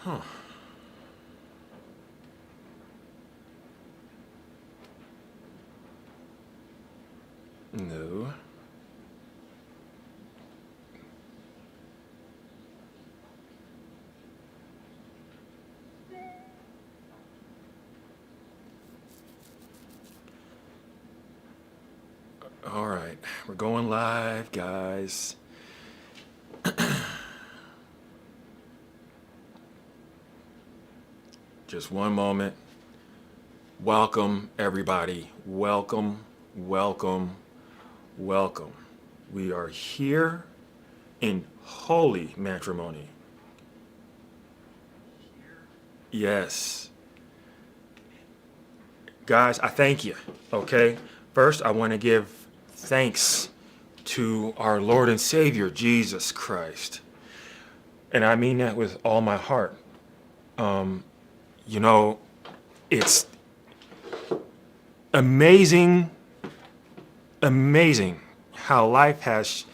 Huh. No. All right. We're going live, guys. Just one moment. Welcome, everybody. Welcome, welcome, welcome. We are here in holy matrimony. Yes. Guys, I thank you. Okay. First, I want to give thanks to our Lord and Savior, Jesus Christ. And I mean that with all my heart. You know, it's amazing, amazing how life has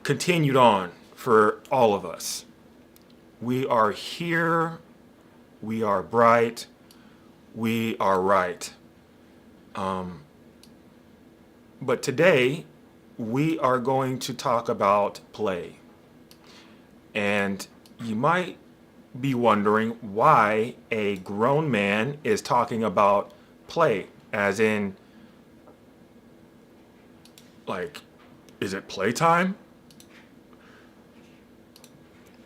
continued on for all of us. We are here, we are bright, we are right. But today, we are going to talk about play. And you might be wondering why a grown man is talking about play, as in, like, is it playtime?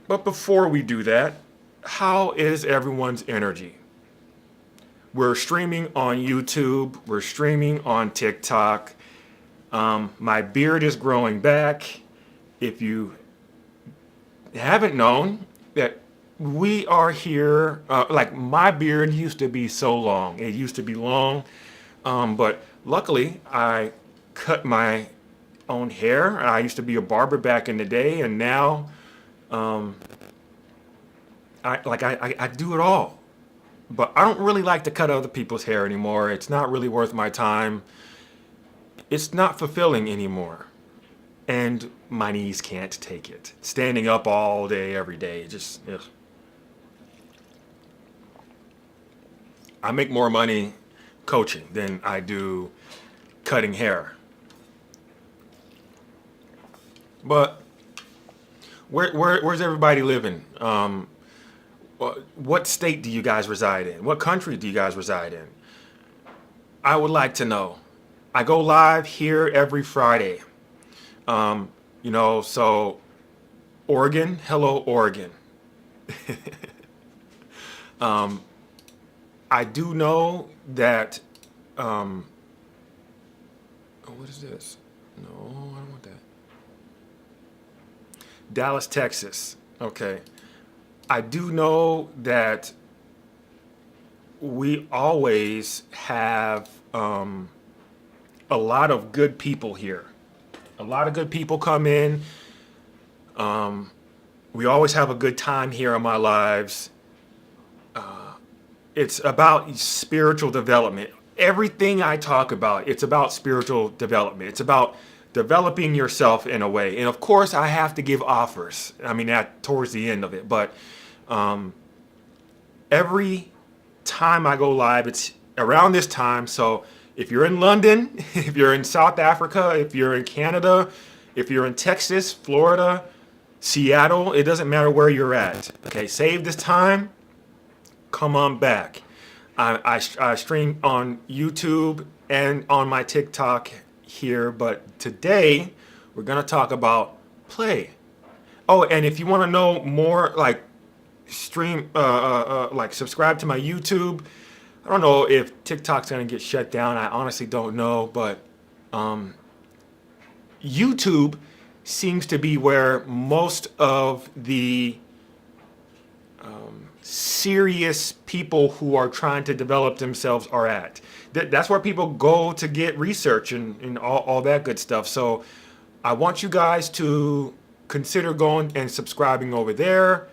But before we do that, how is everyone's energy? We're streaming on YouTube, we're streaming on TikTok. My beard is growing back. If you haven't known that we are here, like my beard used to be so long. It used to be long, but luckily I cut my own hair. I used to be a barber back in the day, and now I do it all. But I don't really like to cut other people's hair anymore. It's not really worth my time. It's not fulfilling anymore. And my knees can't take it. Standing up all day, every day, just, ugh. I make more money coaching than I do cutting hair. But where's everybody living? What state do you guys reside in? What country do you guys reside in? I would like to know. I go live here every Friday. So Oregon, hello, Oregon. I do know that, what is this? No, I don't want that. Dallas, Texas. Okay. I do know that we always have a lot of good people here. A lot of good people come in. We always have a good time here in my lives. It's about spiritual development. Everything I talk about, it's about spiritual development. It's about developing yourself in a way. And of course, I have to give offers. I mean, that towards the end of it. But every time I go live, it's around this time. So if you're in London, if you're in South Africa, if you're in Canada, if you're in Texas, Florida, Seattle, it doesn't matter where you're at. Okay, save this time. Come on back. I stream on YouTube and on my TikTok here, but today we're gonna talk about play. Oh, and if you want to know more, like subscribe to my YouTube. I don't know if TikTok's gonna get shut down. I honestly don't know, but YouTube seems to be where most of the serious people who are trying to develop themselves are at. That's where people go to get research and all that good stuff. So I want you guys to consider going and subscribing over there.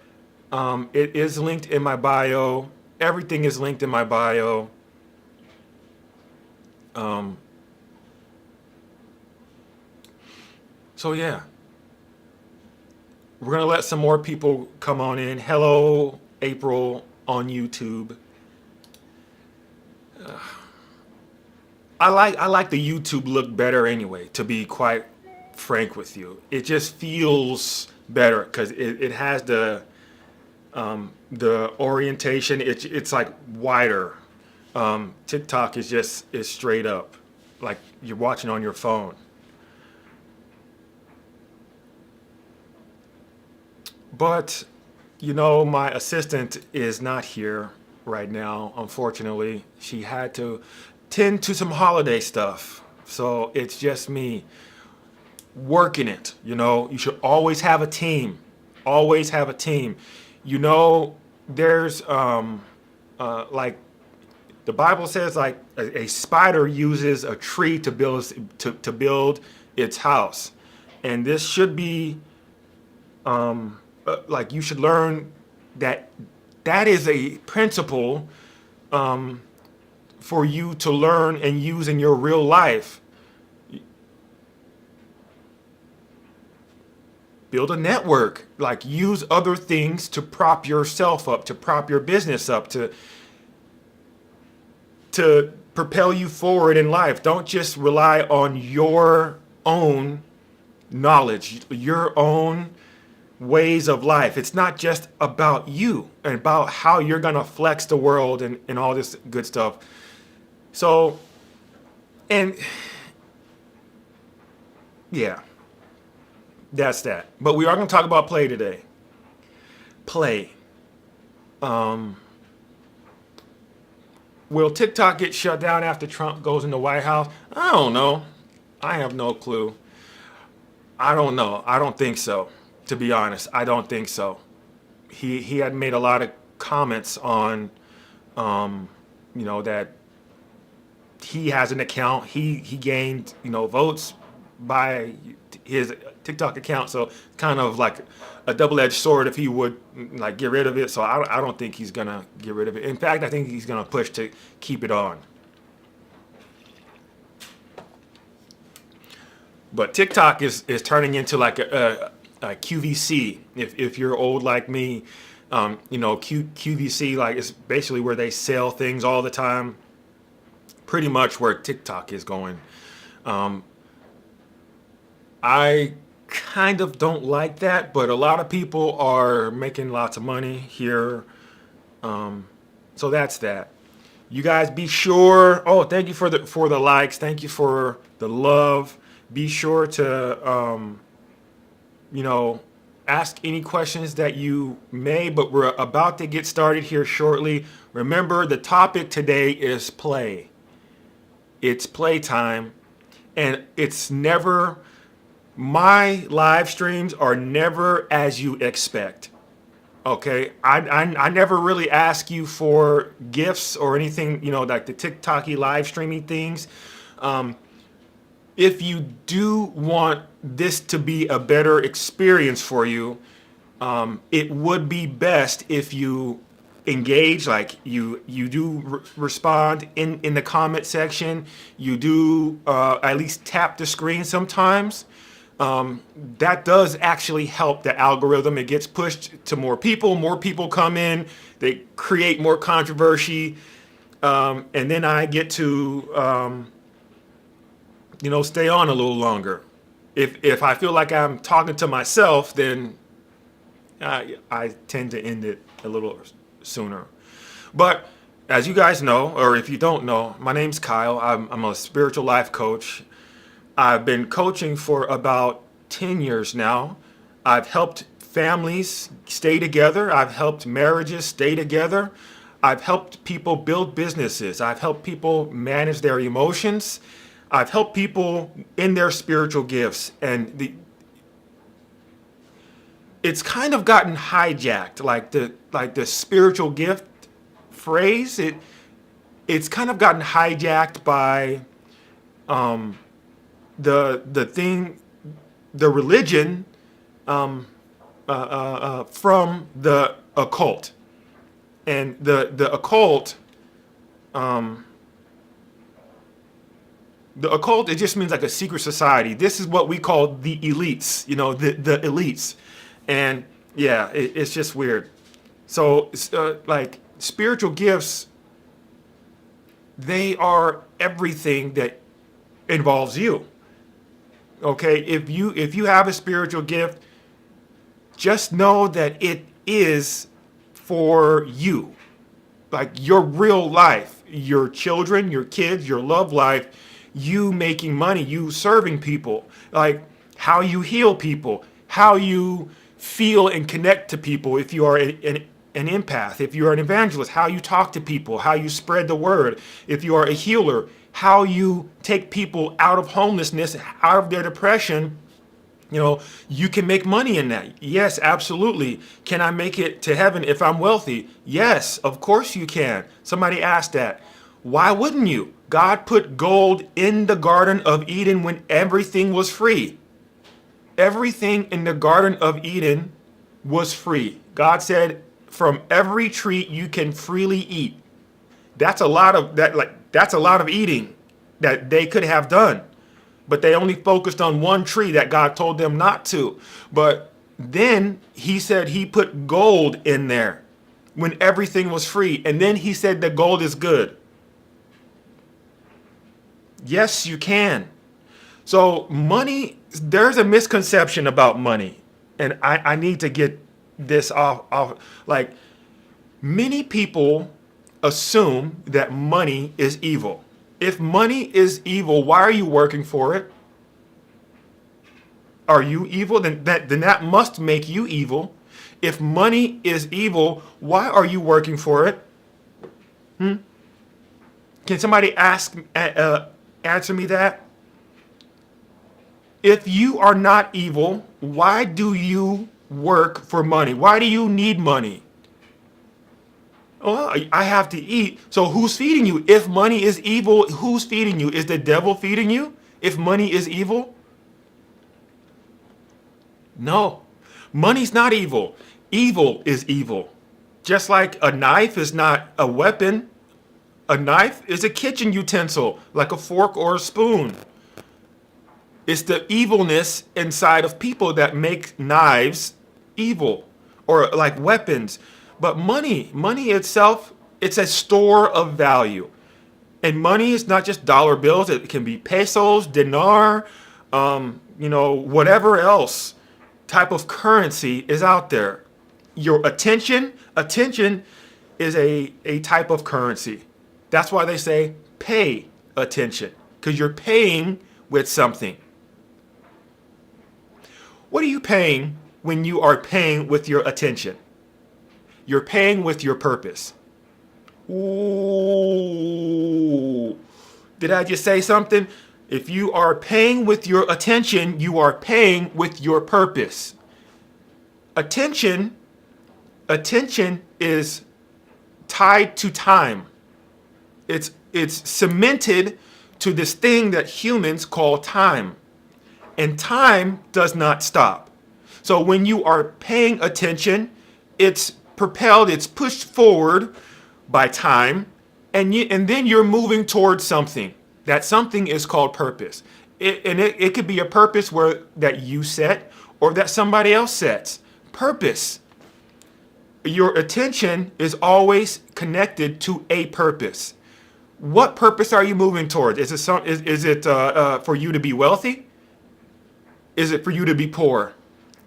It is linked in my bio. Everything is linked in my bio. So yeah, we're gonna let some more people come on in. Hello, April on YouTube. I like the YouTube look better anyway, to be quite frank with you. It just feels better because it has the orientation. It's like wider. TikTok is straight up, like you're watching on your phone. But my assistant is not here right now. Unfortunately, she had to tend to some holiday stuff, so it's just me working it. You should always have a team. Always have a team. There's like the Bible says, like a spider uses a tree to build its house, and this should be like you should learn that that is a principle for you to learn and use in your real life. Build a network, like use other things to prop yourself up, to prop your business up, to propel you forward in life. Don't just rely on your own knowledge, your own ways of life. It's not just about you and about how you're going to flex the world and all this good stuff. So, and yeah, that's that. But we are going to talk about play today. Play. Will TikTok get shut down after Trump goes in the White House? I don't know. I have no clue. I don't know. I don't think so. To be honest, I don't think so. He had made a lot of comments on, that he has an account. He gained, votes by his TikTok account. So it's kind of like a double-edged sword if he would like get rid of it. So I don't think he's gonna get rid of it. In fact, I think he's gonna push to keep it on. But TikTok is turning into like a QVC. If you're old like me, QVC, like, it's basically where they sell things all the time. Pretty much where TikTok is going. I kind of don't like that, but a lot of people are making lots of money here. So that's that. You guys be sure. Oh, thank you for the likes. Thank you for the love. Be sure to ask any questions that you may, but we're about to get started here shortly. Remember, the topic today is play. It's playtime, and it's never, my live streams are never as you expect. Okay, I never really ask you for gifts or anything, like the TikToky live streaming things. If you do want this to be a better experience for you, it would be best if you engage, like you do respond in the comment section. You do at least tap the screen sometimes. That does actually help the algorithm. It gets pushed to more people. More people come in. They create more controversy. And then I get to stay on a little longer. If I feel like I'm talking to myself, then I tend to end it a little sooner. But as you guys know, or if you don't know, my name's Kyle. I'm a spiritual life coach. I've been coaching for about 10 years now. I've helped families stay together. I've helped marriages stay together. I've helped people build businesses. I've helped people manage their emotions. I've helped people in their spiritual gifts, and it's kind of gotten hijacked, like the spiritual gift phrase. It's kind of gotten hijacked by the religion from the occult, and the occult. The occult, it just means like a secret society. This is what we call the elites, the elites. And yeah, it's just weird. So, like spiritual gifts, they are everything that involves you. Okay, if you have a spiritual gift, just know that it is for you, like your real life, your children, your kids, your love life, you making money, you serving people, like how you heal people, how you feel and connect to people. If you are an empath, if you are an evangelist, how you talk to people, how you spread the word. If you are a healer, how you take people out of homelessness, out of their depression. You can make money in that. Yes, absolutely. Can I make it to heaven if I'm wealthy? Yes, of course you can. Somebody asked that. Why wouldn't you? God put gold in the Garden of Eden when everything was free. Everything in the Garden of Eden was free. God said, from every tree you can freely eat. That's a lot of that, that's a lot of eating that they could have done. But they only focused on one tree that God told them not to. But then he said he put gold in there when everything was free. And then he said that gold is good. Yes, you can. So money, there's a misconception about money. And I need to get this off. Like, many people assume that money is evil. If money is evil, why are you working for it? Are you evil? Then that must make you evil. If money is evil, why are you working for it? Can somebody answer me that? If you are not evil, why do you work for money? Why do you need money? Well, I have to eat. So who's feeding you? If money is evil, who's feeding you? Is the devil feeding you? If money is evil? No. Money's not evil. Evil is evil. Just like a knife is not a weapon, a knife is a kitchen utensil, like a fork or a spoon. It's the evilness inside of people that make knives evil or like weapons. But money itself, it's a store of value. And money is not just dollar bills. It can be pesos, dinar, whatever else type of currency is out there. Your attention is a type of currency. That's why they say pay attention, because you're paying with something. What are you paying when you are paying with your attention? You're paying with your purpose. Ooh. Did I just say something? If you are paying with your attention, you are paying with your purpose. Attention is tied to time. It's cemented to this thing that humans call time. And time does not stop. So when you are paying attention, it's propelled, it's pushed forward by time, and then you're moving towards something. That something is called purpose. It could be a purpose that you set or that somebody else sets. Purpose. Your attention is always connected to a purpose. What purpose are you moving towards? Is it for you to be wealthy? Is it for you to be poor?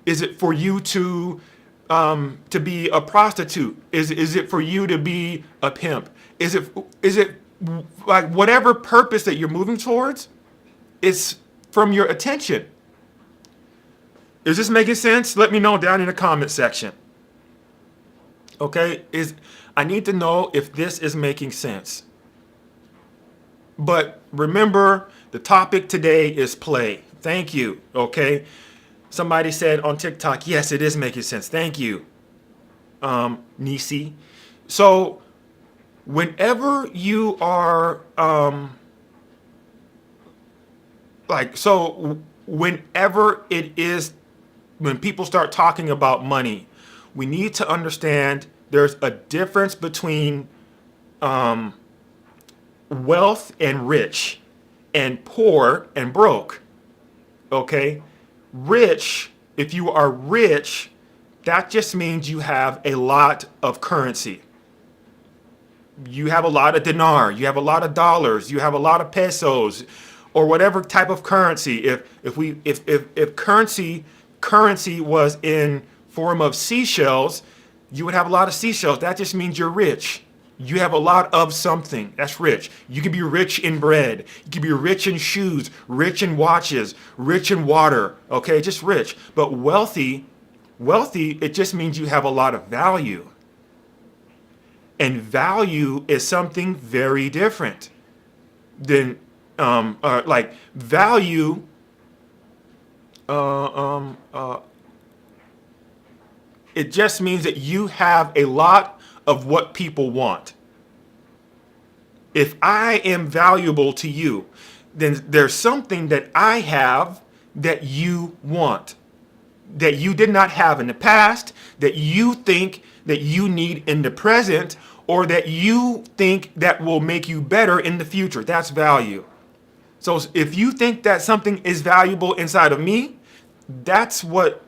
Is it for you to be a prostitute? Is it for you to be a pimp? Is it like whatever purpose that you're moving towards? It's from your attention. Is this making sense? Let me know down in the comment section. Okay, I need to know if this is making sense. But remember, the topic today is play. Thank you. Okay. Somebody said on TikTok, yes, it is making sense. Thank you, Nisi. So whenever you are whenever it is, when people start talking about money, we need to understand there's a difference between wealth and rich, and poor and broke. Okay? Rich, if you are rich, That just means you have a lot of currency. You have a lot of dinar, you have a lot of dollars, you have a lot of pesos, or whatever type of currency. If currency was in form of seashells, you would have a lot of seashells. That just means you're rich. You have a lot of something. That's rich. You can be rich in bread. You can be rich in shoes, rich in watches, rich in water. Okay, just rich. But wealthy, it just means you have a lot of value. And value is something very different than like value. It just means that you have a lot of what people want. If I am valuable to you, then there's something that I have that you want, that you did not have in the past, that you think that you need in the present, or that you think that will make you better in the future. That's value. So if you think that something is valuable inside of me, that's what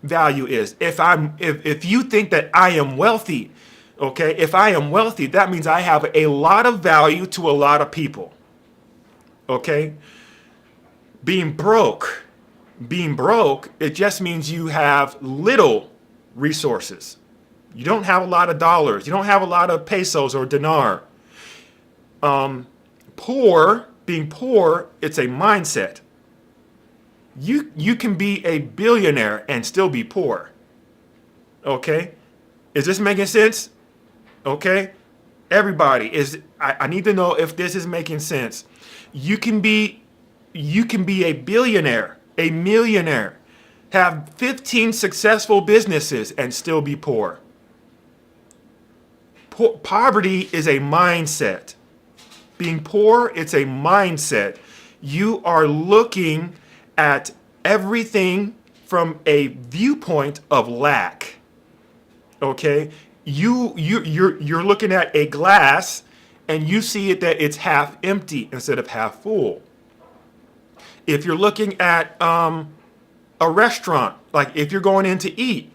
value is. If you think that I am wealthy, okay, if I am wealthy, that means I have a lot of value to a lot of people. Okay? Being broke, it just means you have little resources. You don't have a lot of dollars. You don't have a lot of pesos or dinar. Being poor, it's a mindset. You can be a billionaire and still be poor. Okay? Is this making sense? Okay? Everybody, I need to know if this is making sense. You can be a billionaire, a millionaire, have 15 successful businesses and still be poor. Poverty is a mindset. Being poor, it's a mindset. You are looking at everything from a viewpoint of lack. Okay? You're looking at a glass and you see it that it's half empty instead of half full. If you're looking at a restaurant, like if you're going in to eat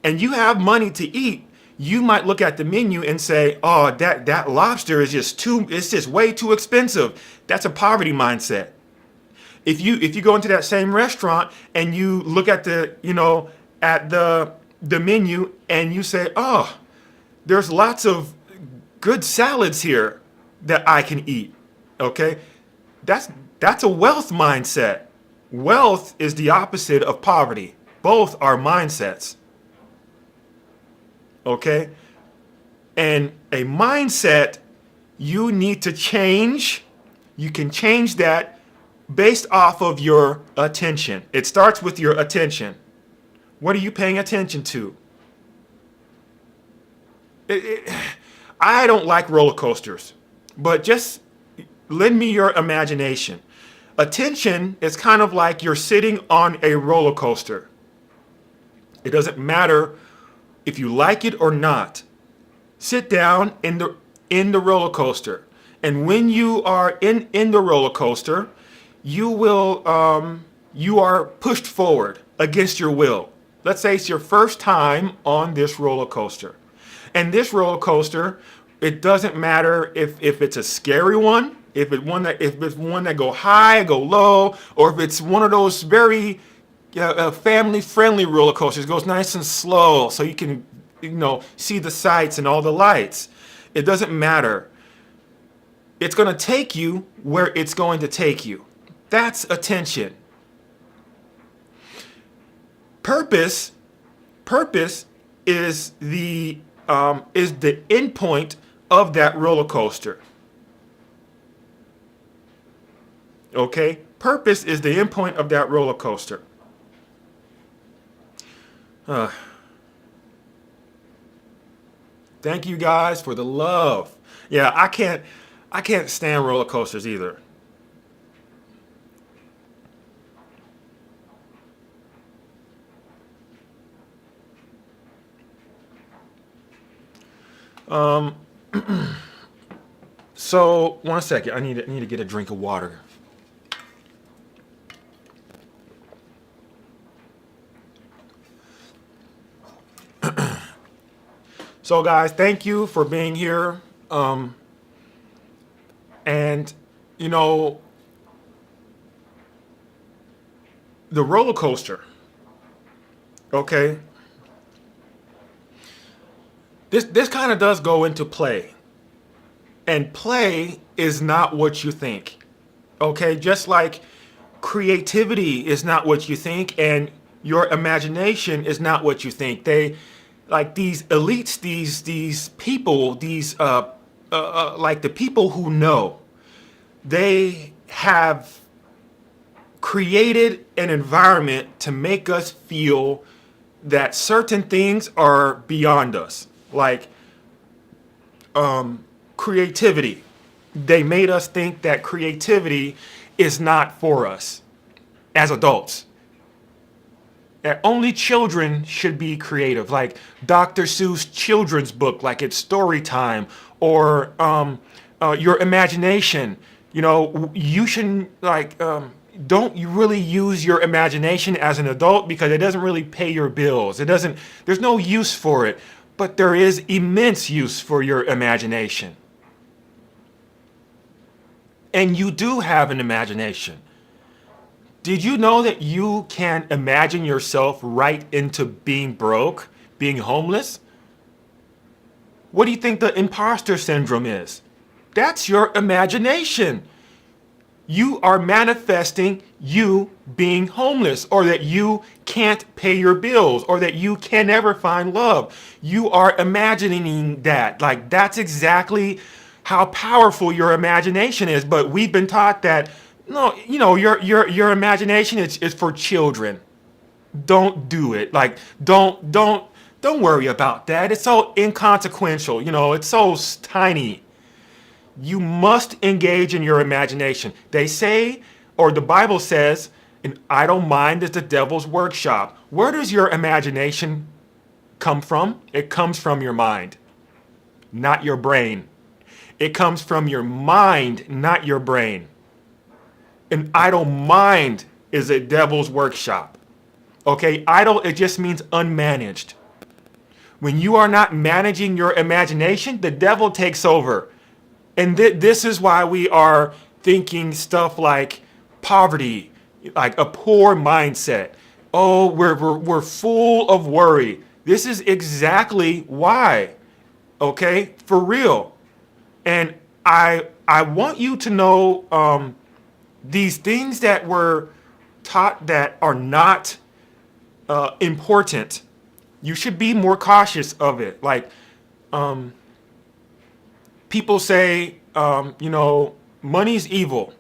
and you have money to eat, you might look at the menu and say, "Oh, that lobster is it's just way too expensive." That's a poverty mindset. If you go into that same restaurant and you look at the menu and you say, "Oh, there's lots of good salads here that I can eat." Okay? That's a wealth mindset. Wealth is the opposite of poverty. Both are mindsets. Okay? And a mindset you need to change. You can change that based off of your attention. It starts with your attention. What are you paying attention to? I don't like roller coasters, but just lend me your imagination. Attention is kind of like you're sitting on a roller coaster. It doesn't matter if you like it or not. Sit down in the roller coaster. And when you are in the roller coaster, you are pushed forward against your will. Let's say it's your first time on this roller coaster. And this roller coaster, it doesn't matter if it's a scary one, if it's one that go high, go low, or if it's one of those very family-friendly roller coasters, goes nice and slow, so you can see the sights and all the lights. It doesn't matter. It's going to take you where it's going to take you. That's attention. Purpose is the end point of that roller coaster. Okay? Purpose is the end point of that roller coaster. Thank you guys for the love. Yeah, I can't stand roller coasters either. So 1 second, I need to get a drink of water. So, guys, thank you for being here. And, you know, the roller coaster, okay? This kind of does go into play. And play is not what you think, okay? Just like creativity is not what you think, and your imagination is not what you think. They, like these elites, these people, like the people who know, they have created an environment to make us feel that certain things are beyond us, like creativity. They made us think that creativity is not for us as adults. That only children should be creative, like Dr. Seuss children's book, like it's story time, or your imagination. You know, you shouldn't don't you really use your imagination as an adult because it doesn't really pay your bills. It doesn't. There's no use for it, but there is immense use for your imagination, and you do have an imagination. Did you know that you can imagine yourself right into being broke, being homeless? What do you think the imposter syndrome is? That's your imagination. You are manifesting you being homeless, or that you can't pay your bills, or that you can never find love. You are imagining that. Like, that's exactly how powerful your imagination is. But we've been taught that no, you know, your imagination is for children. Don't do it. Like, don't worry about that. It's so inconsequential. You know, it's so tiny. You must engage in your imagination. They say, or the Bible says, an idle mind is the devil's workshop. Where does your imagination come from? It comes from your mind, not your brain. It comes from your mind, not your brain. An idle mind is a devil's workshop. Okay, idle, it just means unmanaged. When you are not managing your imagination, the devil takes over. And this is why we are thinking stuff like poverty, like a poor mindset. Oh, we're full of worry. This is exactly why. Okay, for real. And I want you to know these things that were taught that are not important. You should be more cautious of it. Like, people say, you know, money's evil.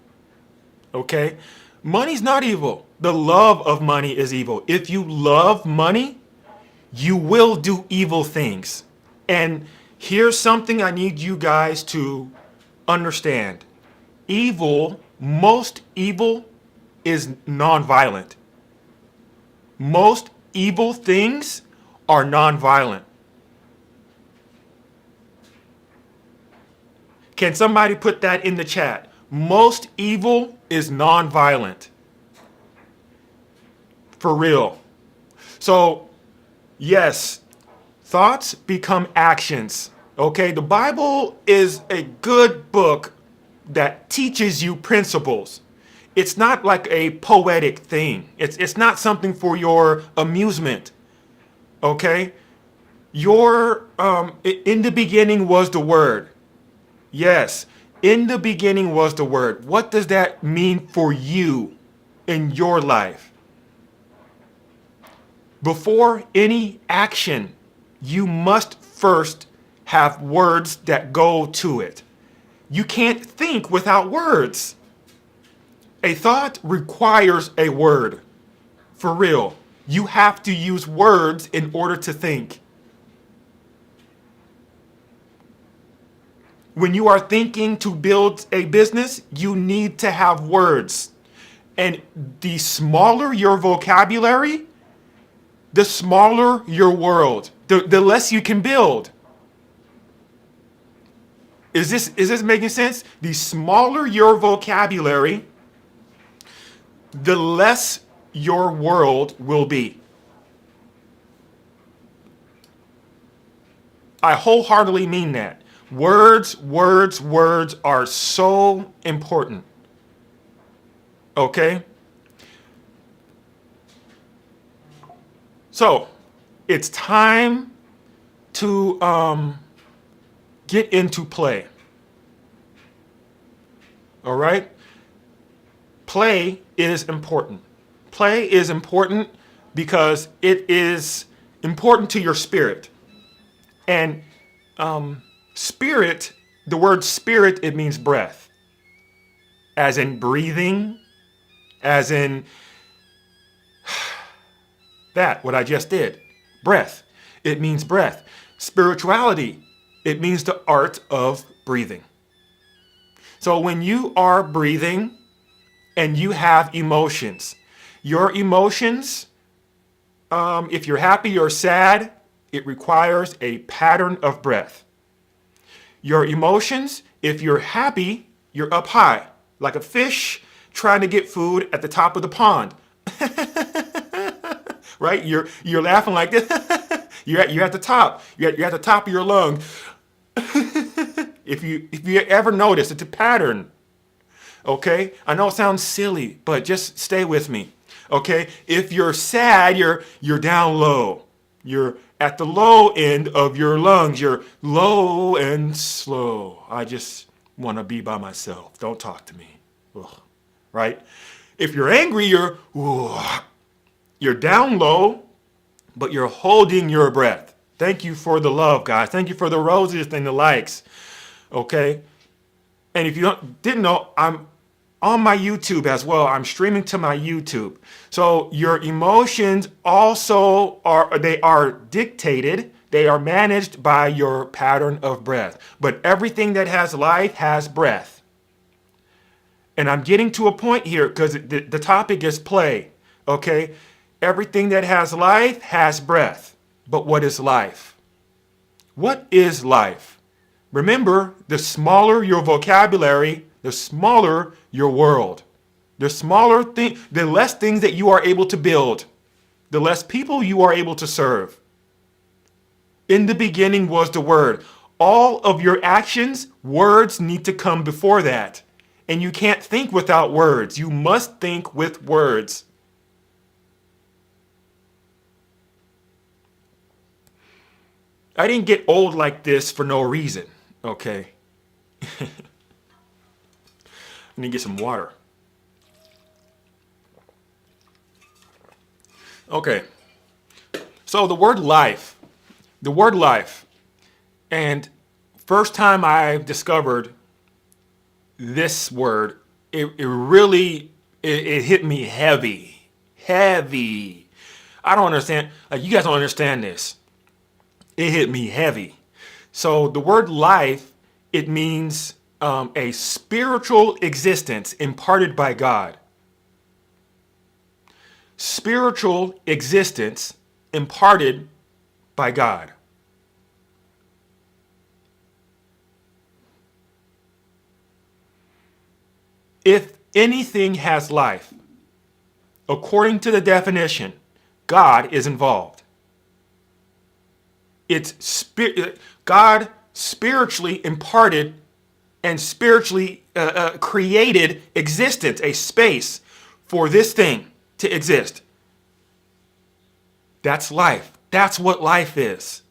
Okay? Money's not evil. The love of money is evil. If you love money, you will do evil things. And here's something I need you guys to understand. Most evil is nonviolent. Most evil things are nonviolent. Can somebody put that in the chat? Most evil is nonviolent. For real. So, yes, thoughts become actions. Okay, the Bible is a good book that teaches you principles. It's not like a poetic thing. It's not something for your amusement. Okay? In the beginning was the Word. Yes, in the beginning was the Word. What does that mean for you in your life? Before any action, you must first have words that go to it. You can't think without words. A thought requires a word. For real. You have to use words in order to think. When you are thinking to build a business, you need to have words. And the smaller your vocabulary, the smaller your world, the less you can build. Is this making sense? The smaller your vocabulary, the less your world will be. I wholeheartedly mean that. Words, words, words are so important. Okay? So, it's time to get into play. All right? Play is important. Play is important because it is important to your spirit. And spirit, the word spirit, it means breath. As in breathing, as in that, what I just did. Breath. It means breath. Spirituality. It means the art of breathing. So when you are breathing and you have emotions, your emotions, if you're happy or sad, it requires a pattern of breath. Your emotions, if you're happy, you're up high, like a fish trying to get food at the top of the pond. Right? You're laughing like this. you're at the top. You're at the top of your lungs. If you ever notice, it's a pattern. Okay? I know it sounds silly, but just stay with me. Okay? If you're sad, you're down low. You're at the low end of your lungs. You're low and slow. I just want to be by myself. Don't talk to me. Ugh. Right? If you're angry, you're down low, but you're holding your breath. Thank you for the love, guys. Thank you for the roses and the likes. Okay? And if you didn't know, I'm on my YouTube as well. I'm streaming to my YouTube. So your emotions also are dictated, they are managed by your pattern of breath. But everything that has life has breath. And I'm getting to a point here because the topic is play. Okay? Everything that has life has breath. But what is life? What is life? Remember, the smaller your vocabulary, the smaller your world. The less things that you are able to build, the less people you are able to serve. In the beginning was the Word. All of your actions, words need to come before that. And you can't think without words. You must think with words. I didn't get old like this for no reason, okay? I need to get some water. Okay, so the word life, and first time I discovered this word, it really hit me heavy. I don't understand, like you guys don't understand this. It hit me heavy. So the word life, it means a spiritual existence imparted by God. Spiritual existence imparted by God. If anything has life, according to the definition, God is involved. It's God spiritually imparted and spiritually created existence, a space for this thing to exist. That's life. That's what life is.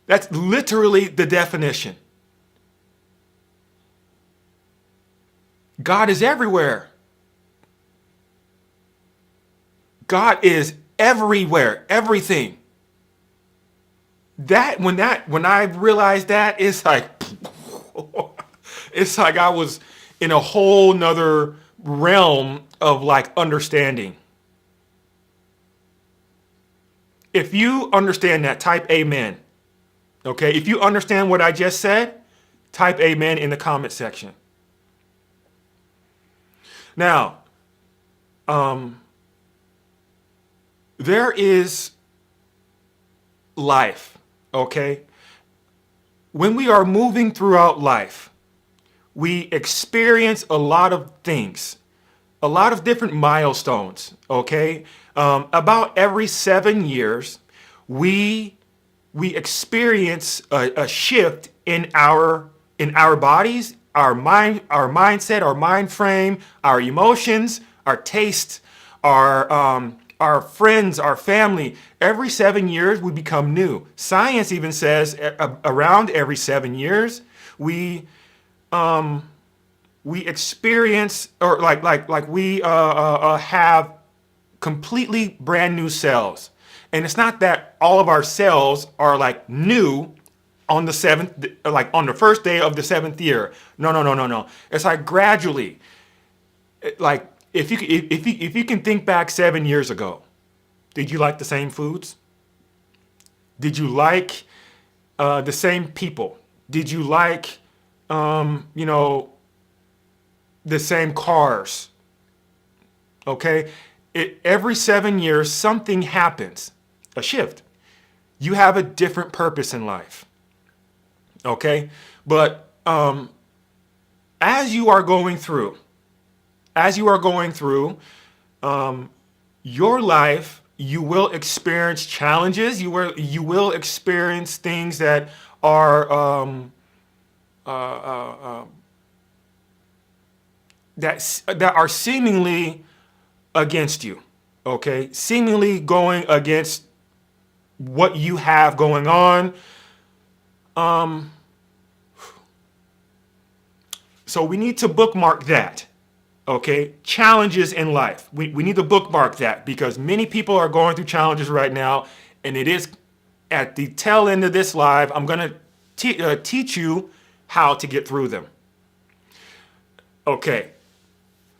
That's literally the definition. God is everywhere. God is everywhere, everything. When I realized that, it's like I was in a whole nother realm of like understanding. If you understand that, type amen. Okay, if you understand what I just said, type amen in the comment section. Now, there is life, okay? When we are moving throughout life, we experience a lot of things, a lot of different milestones, okay? About every 7 years, we we experience a shift in our bodies, our mind, our mindset, our mind frame, our emotions, our taste, our friends, our family. Every 7 years, we become new. Science even says around every 7 years, we experience or like we have completely brand new cells. And it's not that all of our cells are like new on the seventh, like on the first day of the 7th year. No, no, no, no, no. It's like gradually. Like if you can think back 7 years ago, did you like the same foods? Did you like the same people? Did you like you know, the same cars? Okay, every 7 years something happens, a shift. You have a different purpose in life. Okay, but as you are going through, as you are going through your life, you will experience challenges. You will experience things that are that are seemingly against you. Okay, seemingly going against what you have going on. So we need to bookmark that. Okay, challenges in life. We need to bookmark that because many people are going through challenges right now, and it is at the tail end of this live. I'm going to teach you how to get through them. Okay,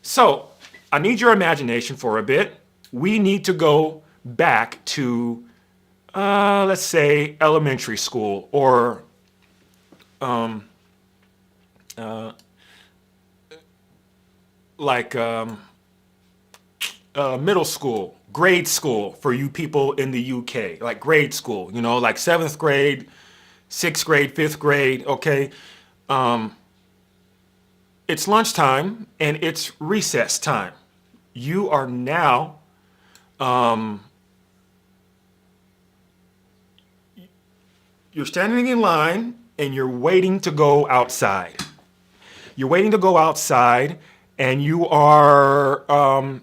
so I need your imagination for a bit. We need to go back to, let's say, elementary school or like middle school, grade school for you people in the UK, like grade school, you know, like 7th grade, 6th grade, 5th grade, okay? It's lunchtime and it's recess time. You are now you're standing in line and you're waiting to go outside. You're waiting to go outside and you are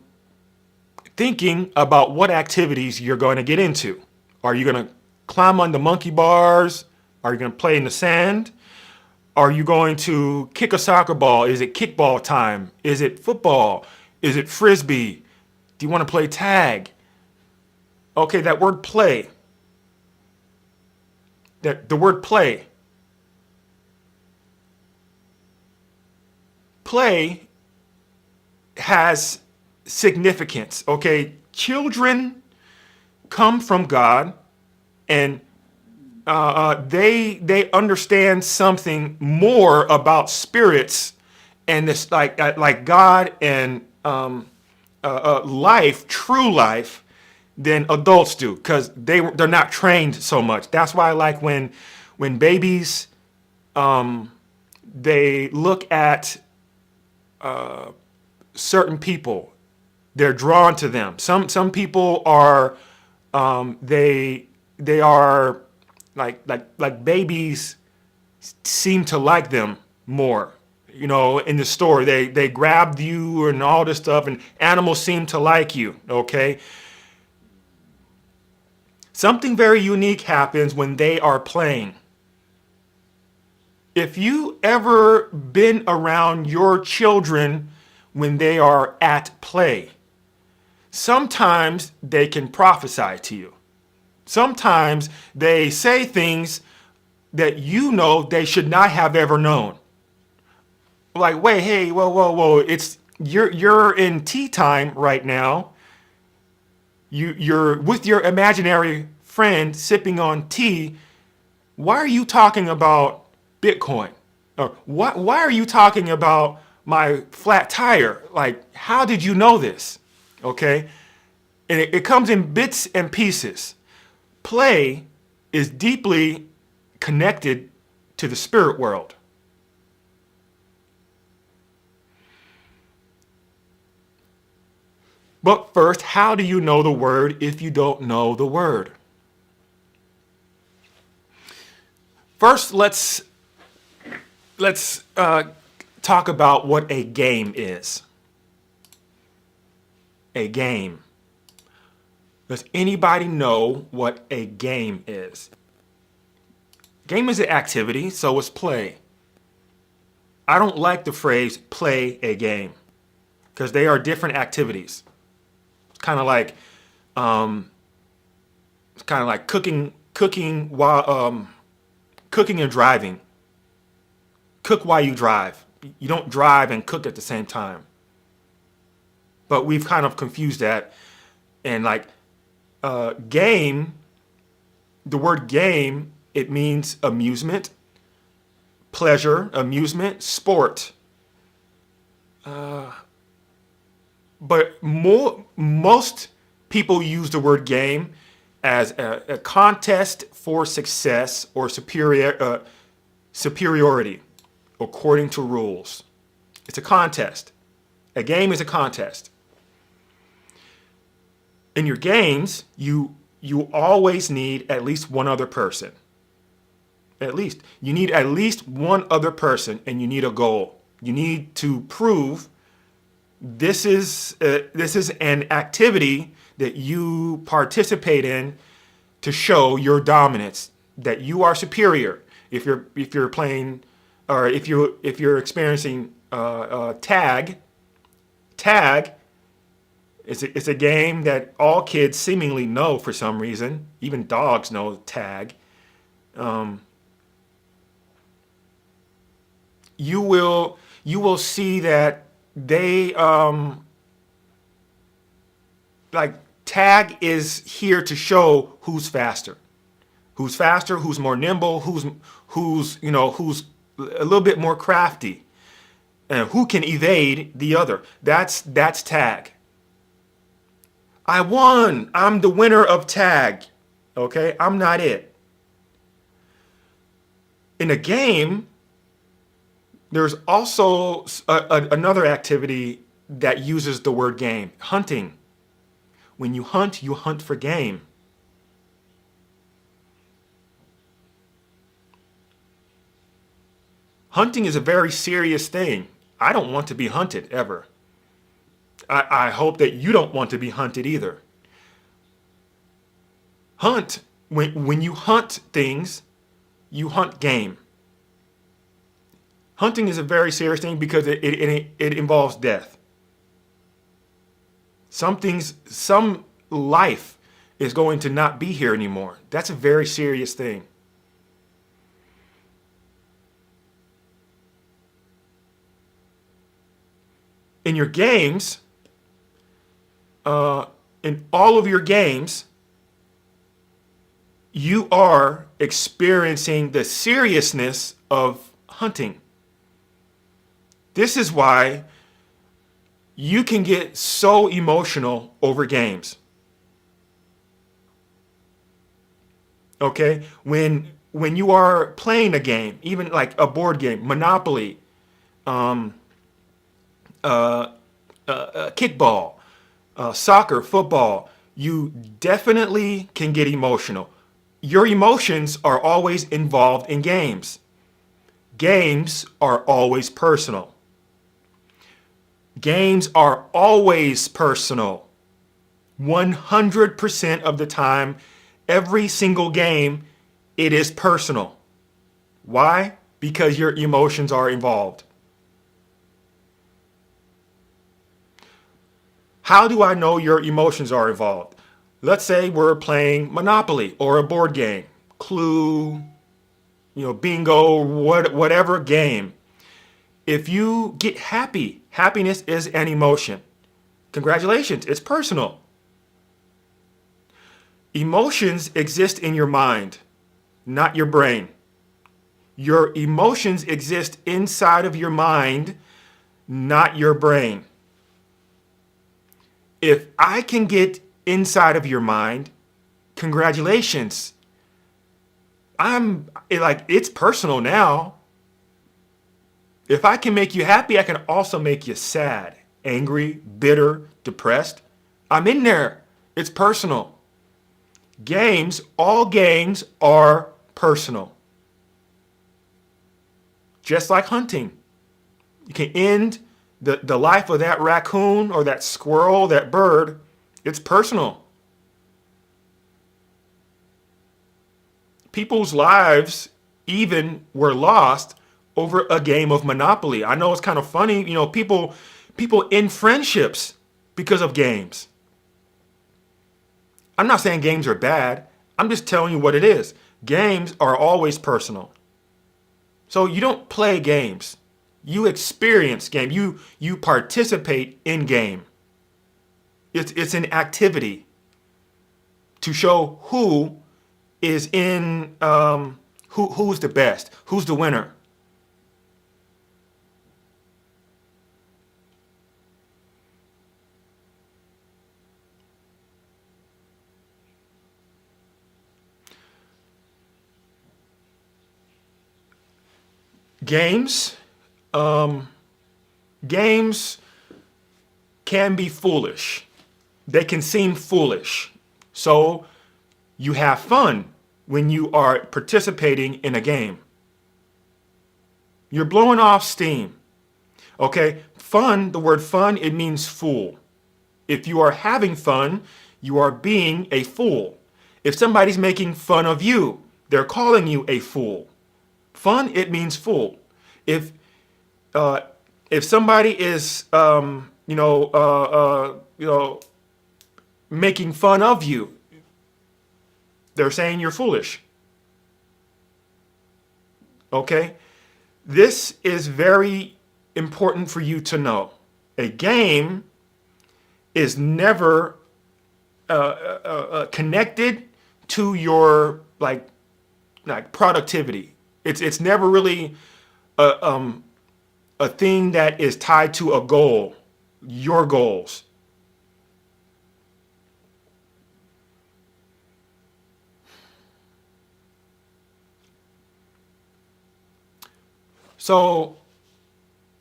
thinking about what activities you're going to get into. Are you going to climb on the monkey bars? Are you going to play in the sand? Are you going to kick a soccer ball? Is it kickball time? Is it football? Is it frisbee? Do you want to play tag? Okay, that word play. The word play. Play has significance. Okay, children come from God, and they understand something more about spirits and this like God and life, true life, than adults do because they're not trained so much. That's why I like when babies they look at certain people, they're drawn to them. Some people are they are like babies seem to like them more. You know, in the store, they grabbed you and all this stuff, and animals seem to like you. Okay. Something very unique happens when they are playing. If you ever been around your children when they are at play, sometimes they can prophesy to you. Sometimes they say things that you know they should not have ever known. Like, wait, hey, whoa, it's you're in tea time right now. You're with your imaginary friend sipping on tea. Why are you talking about Bitcoin? Or why are you talking about my flat tire? Like, how did you know this? Okay, and it comes in bits and pieces. Play is deeply connected to the spirit world. But first, how do you know the word if you don't know the word? First, let's talk about what a game is. A game. Does anybody know what a game is? Game is an activity, so it's play. I don't like the phrase play a game because they are different activities. It's kind of like cooking while cooking and driving. Cook while you drive. You don't drive and cook at the same time. But we've kind of confused that. And like game, the word game, it means amusement, pleasure, amusement, sport. But most people use the word game as a contest for success or superiority according to rules. It's a contest. A game is a contest. In your games, you always need at least one other person. At least. You need at least one other person, and you need a goal. You need to prove this is an activity that you participate in to show your dominance, that you are superior. If you're playing, or if you're experiencing tag it's a game that all kids seemingly know for some reason. Even dogs know tag. You will see that they like tag is here to show who's faster, who's more nimble, who's a little bit more crafty, and who can evade the other. That's tag. I won. I'm the winner of tag. Okay, I'm not it. In a game, there's also another activity that uses the word game, hunting. When you hunt for game. Hunting is a very serious thing. I don't want to be hunted ever. I hope that you don't want to be hunted either. Hunt, when you hunt things, you hunt game. Hunting is a very serious thing because it involves death. Some life is going to not be here anymore. That's a very serious thing. In your games, in all of your games, you are experiencing the seriousness of hunting. This is why you can get so emotional over games. Okay? When you are playing a game, even like a board game, Monopoly, kickball, soccer, football, you definitely can get emotional. Your emotions are always involved in games. Games are always personal. Games are always personal. 100% of the time, every single game, it is personal. Why? Because your emotions are involved. How do I know your emotions are involved? Let's say we're playing Monopoly or a board game, Clue, bingo, whatever game. If you get happy, happiness is an emotion. Congratulations, it's personal. Emotions exist in your mind, not your brain. Your emotions exist inside of your mind, not your brain. If I can get inside of your mind, congratulations. It's personal now. If I can make you happy, I can also make you sad, angry, bitter, depressed. I'm in there. It's personal. Games, all games are personal. just like hunting. You can end the life of that raccoon or that squirrel, that bird. It's personal. People's lives even were lost over a game of Monopoly. I know it's kind of funny, people end friendships because of games. I'm not saying games are bad. I'm just telling you what it is. Games are always personal. So you don't play games. You experience game. You participate in game. It's an activity to show who is in who's the best, who's the winner. Games, games can be foolish. They can seem foolish. So you have fun when you are participating in a game. You're blowing off steam. Okay? Fun, the word fun, it means fool. If you are having fun, you are being a fool. If somebody's making fun of you, they're calling you a fool. Fun, it means fool. If somebody is making fun of you, they're saying you're foolish. Okay? This is very important for you to know. A game is never connected to your like productivity. It's never really a thing that is tied to a goal, your goals. So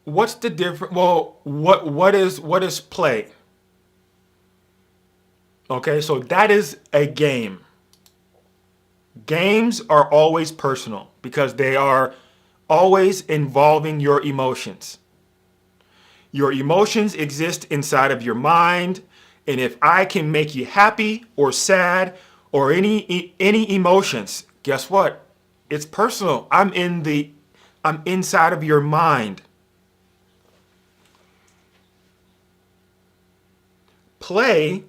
what's the difference? Well, what is play? Okay, so that is a game. Games are always personal because they are always involving your emotions. Your emotions exist inside of your mind, and if I can make you happy or sad or any emotions, guess what? It's personal. I'm inside of your mind. Play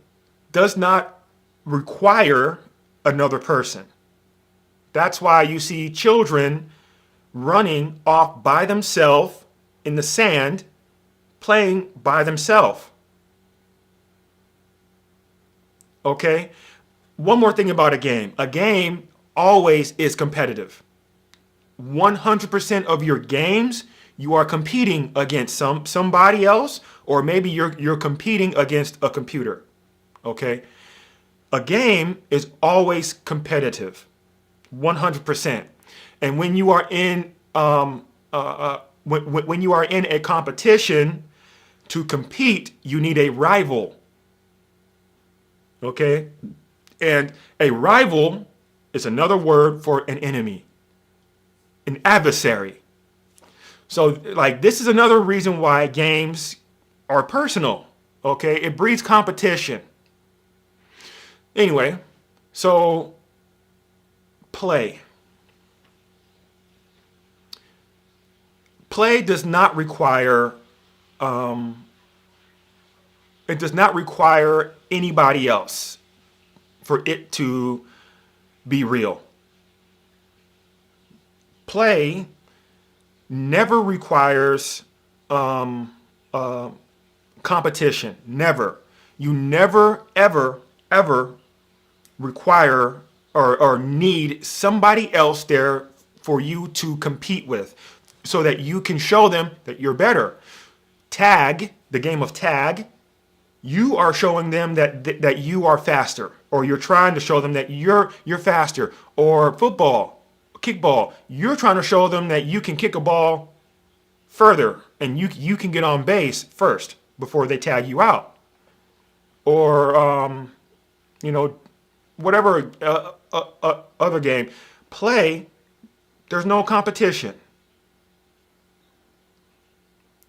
does not require another person. That's why you see children running off by themselves in the sand, playing by themselves. Okay? One more thing about a game. A game always is competitive. 100% of your games, you are competing against somebody else, or maybe you're competing against a computer. Okay? A game is always competitive. 100%. And when you are in when you are in a competition to compete, you need a rival. Okay? And a rival is another word for an enemy, an adversary. So like this is another reason why games are personal. Okay? It breeds competition. Anyway, so play. Play does not require it does not require anybody else for it to be real. Play never requires competition. Never. You never, ever, ever require or need somebody else there for you to compete with so that you can show them that you're better. Tag, the game of tag, you are showing them that you are faster, or you're trying to show them that you're faster. Or football, kickball, you're trying to show them that you can kick a ball further and you can get on base first before they tag you out. Or whatever other game. Play, there's no competition.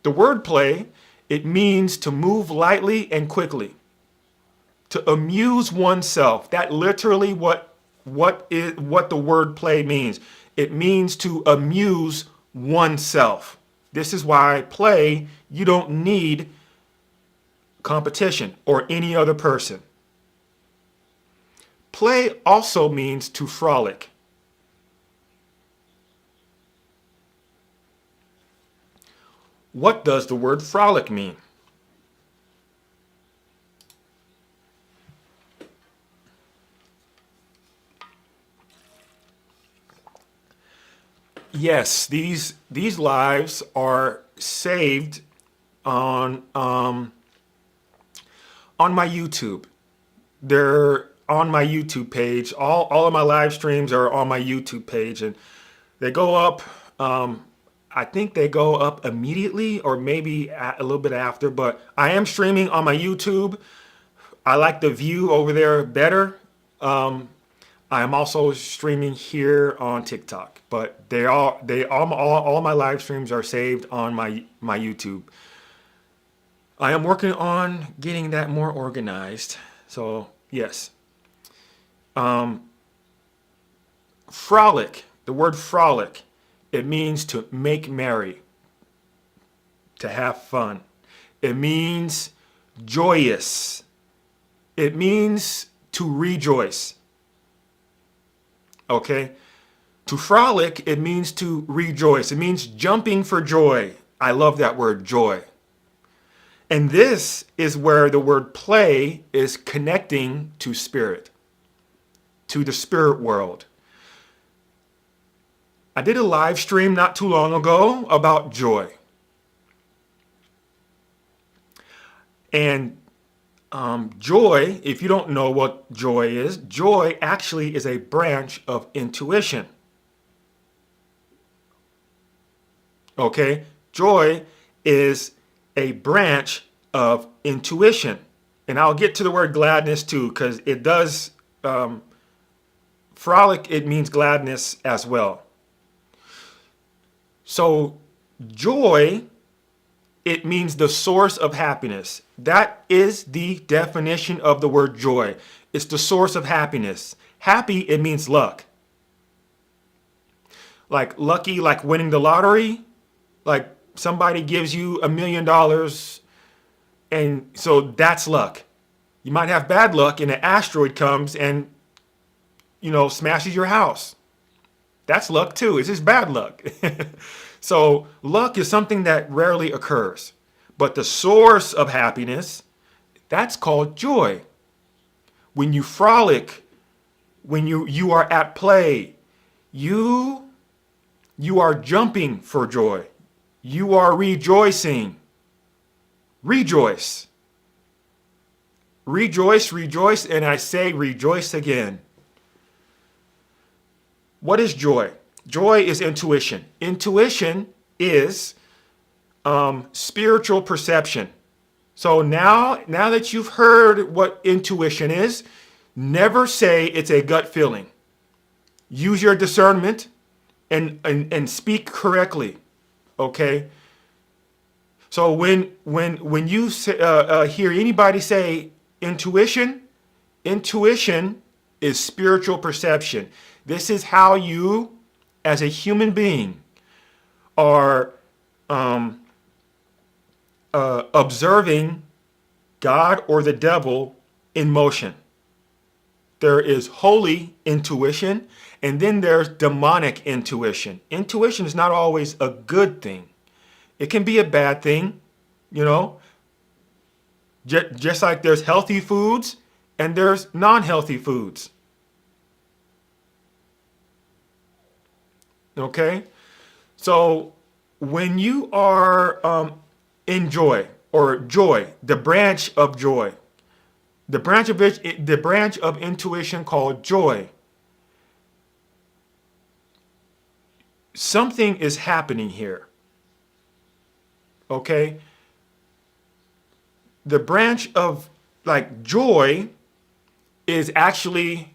The word play, it means to move lightly and quickly, to amuse oneself. That literally what the word play means. It means to amuse oneself. This is why play, you don't need competition or any other person. Play also means to frolic. What does the word frolic mean? Yes, these lives are saved on my YouTube. They're on my YouTube page. All of my live streams are on my YouTube page, and they go up. I think they go up immediately, or maybe a little bit after. But I am streaming on my YouTube. I like the view over there better. I am also streaming here on TikTok, but all my live streams are saved on my YouTube. I am working on getting that more organized. So yes, frolic. The word frolic, it means to make merry, to have fun. It means joyous. It means to rejoice. Okay? To frolic, it means to rejoice. It means jumping for joy. I love that word, joy. And this is where the word play is connecting to spirit, to the spirit world. I did a live stream not too long ago about joy. And joy, if you don't know what joy is, joy actually is a branch of intuition. Okay? Joy is a branch of intuition. And I'll get to the word gladness too, because it does, frolic, it means gladness as well. So joy, it means the source of happiness. That is the definition of the word joy. It's the source of happiness. Happy, it means luck. Like lucky, like winning the lottery. Like somebody gives you $1 million, and so that's luck. You might have bad luck and an asteroid comes and, smashes your house. That's luck too. It's just bad luck. So luck is something that rarely occurs. But the source of happiness, that's called joy. When you frolic, when you are at play, you are jumping for joy. You are rejoicing. Rejoice. Rejoice, rejoice, and I say rejoice again. What is joy? Joy is intuition. Intuition is spiritual perception. So now that you've heard what intuition is, never say it's a gut feeling. Use your discernment and speak correctly. Okay. So when you hear anybody say intuition is spiritual perception. This is how you, as a human being, are observing God or the devil in motion. There is holy intuition, and then there's demonic intuition. Intuition is not always a good thing. It can be a bad thing, just like there's healthy foods and there's non-healthy foods. Okay? So when you are in joy, or joy, the branch of joy, the branch of intuition called joy, something is happening here. Okay? The branch of joy is actually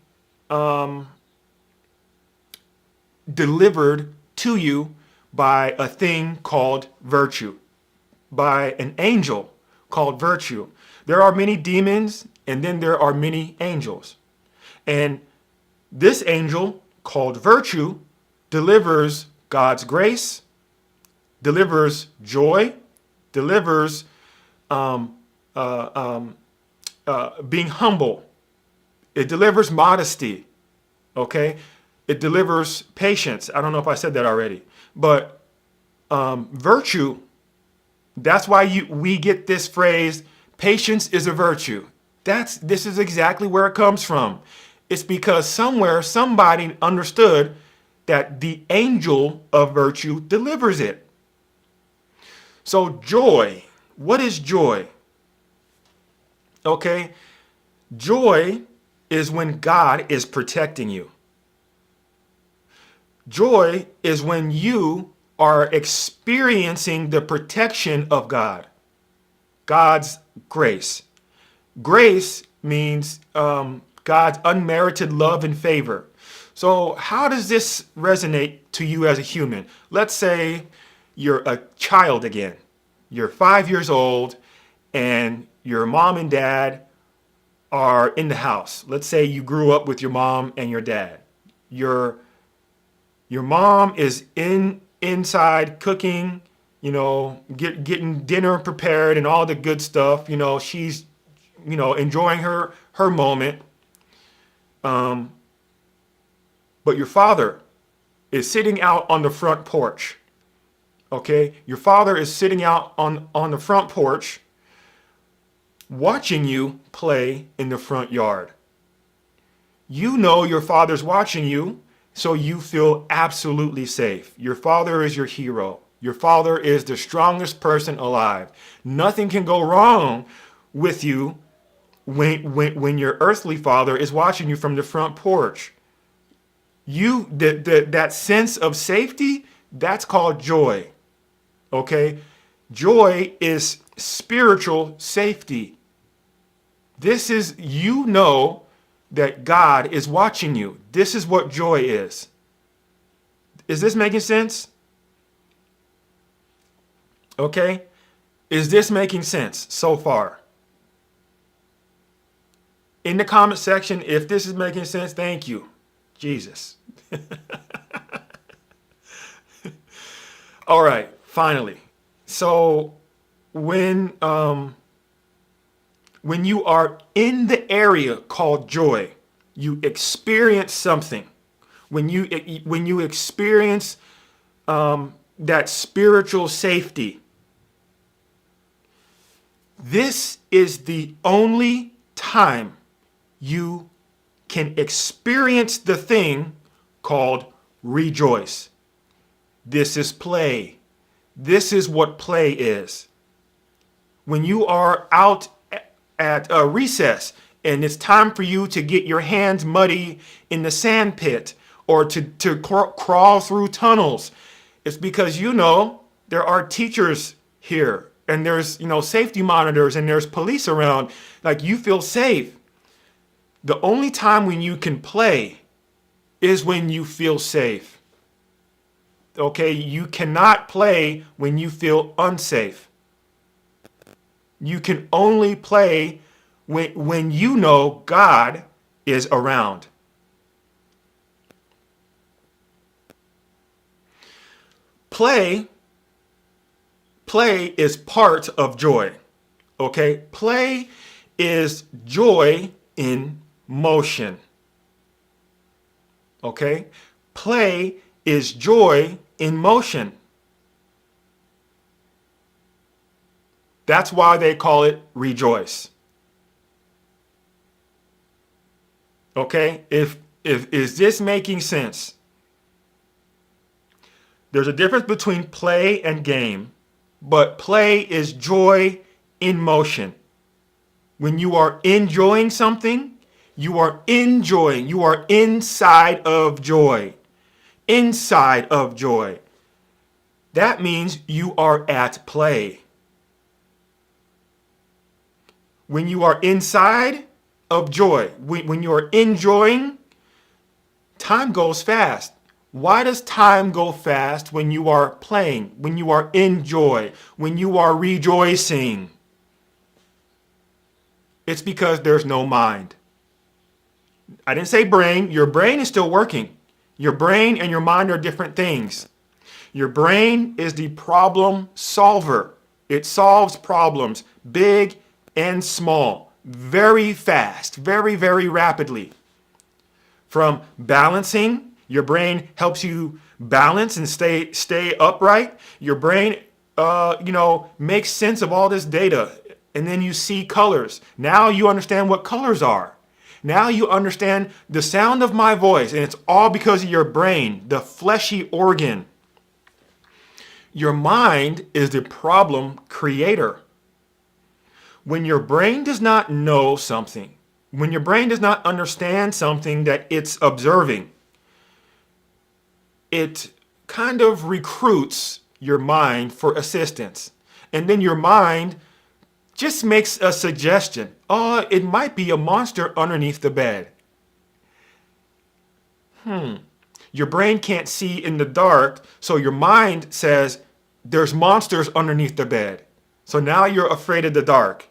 delivered to you by a thing called virtue. by an angel called virtue. There are many demons, and then there are many angels. And this angel called virtue delivers God's grace, delivers joy, delivers being humble. It delivers modesty, okay? It delivers patience. I don't know if I said that already, but virtue, that's why we get this phrase, patience is a virtue. This is exactly where it comes from. It's because somewhere somebody understood that the angel of virtue delivers it. So joy, what is joy? Okay, joy is when God is protecting you. Joy is when you are experiencing the protection of God, God's grace. Grace means God's unmerited love and favor. So how does this resonate to you as a human? Let's say you're a child again. You're 5 years old and your mom and dad are in the house. Let's say you grew up with your mom and your dad. Your mom is inside cooking, getting dinner prepared and all the good stuff. She's, enjoying her moment. But your father is sitting out on the front porch. Okay? Your father is sitting out on the front porch watching you play in the front yard. You know your father's watching you, so you feel absolutely safe. Your father is your hero. Your father is the strongest person alive. Nothing can go wrong with you when your earthly father is watching you from the front porch. That sense of safety, that's called joy. Okay? Joy is spiritual safety. This is, that God is watching you. This is what joy is. Is this making sense? Okay? Is this making sense so far? In the comment section, if this is making sense, thank you. Jesus. All right, finally. So when you are in the area called joy, you experience something. When you experience that spiritual safety, this is the only time you can experience the thing called rejoice. This is play. This is what play is. When you are out at a recess and it's time for you to get your hands muddy in the sand pit or to crawl through tunnels, it's because there are teachers here and there's safety monitors and there's police around. Like, you feel safe. The only time when you can play is when you feel safe. Okay, you cannot play when you feel unsafe. You can only play when you know God is around. Play is part of joy. Okay? Play is joy in motion. Okay? Play is joy in motion. That's why they call it rejoice. Okay? Is this making sense? There's a difference between play and game, but play is joy in motion. When you are enjoying something, you are enjoying. You are inside of joy. Inside of joy. That means you are at play. When you are inside of joy, when you are enjoying, time goes fast. Why does time go fast when you are playing, when you are in joy, when you are rejoicing? It's because there's no mind. I didn't say brain. Your brain is still working. Your brain and your mind are different things. Your brain is the problem solver. It solves problems, big and small, very fast, very, very rapidly. From balancing, your brain helps you balance and stay upright. Your brain, makes sense of all this data, and then you see colors. Now you understand what colors are. Now you understand the sound of my voice, and it's all because of your brain, the fleshy organ. Your mind is the problem creator. When your brain does not know something, when your brain does not understand something that it's observing, it kind of recruits your mind for assistance. And then your mind just makes a suggestion. Oh, it might be a monster underneath the bed. Your brain can't see in the dark, so your mind says, there's monsters underneath the bed. So now you're afraid of the dark.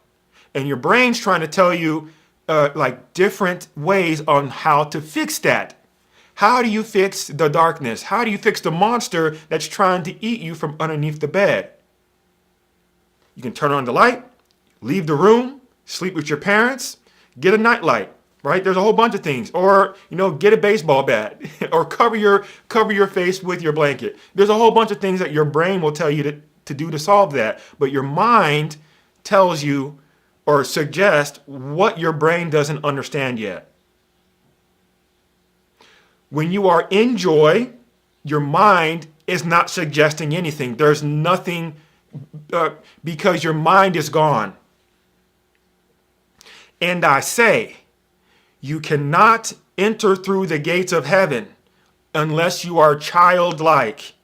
And your brain's trying to tell you different ways on how to fix that. How do you fix the darkness? How do you fix the monster that's trying to eat you from underneath the bed? You can turn on the light, leave the room, sleep with your parents, get a nightlight, right? There's a whole bunch of things. Or, get a baseball bat or cover your face with your blanket. There's a whole bunch of things that your brain will tell you to do to solve that. But your mind tells you or suggests what your brain doesn't understand yet. When you are in joy, your mind is not suggesting anything. There's nothing because your mind is gone. And I say, you cannot enter through the gates of heaven unless you are childlike.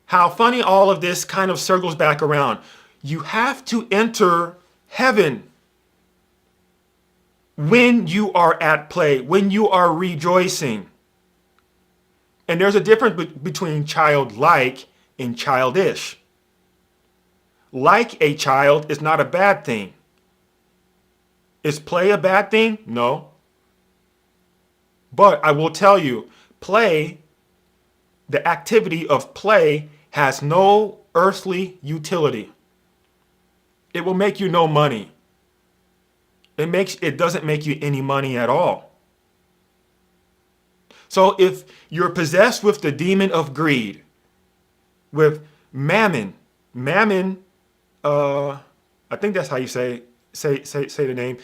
How funny all of this kind of circles back around. You have to enter heaven when you are at play, when you are rejoicing. And there's a difference between childlike and childish. Like a child is not a bad thing. Is play a bad thing? No. But I will tell you, play, the activity of play has no earthly utility. It will make you no money. It doesn't make you any money at all. So if you're possessed with the demon of greed, with mammon, I think that's how you say the name.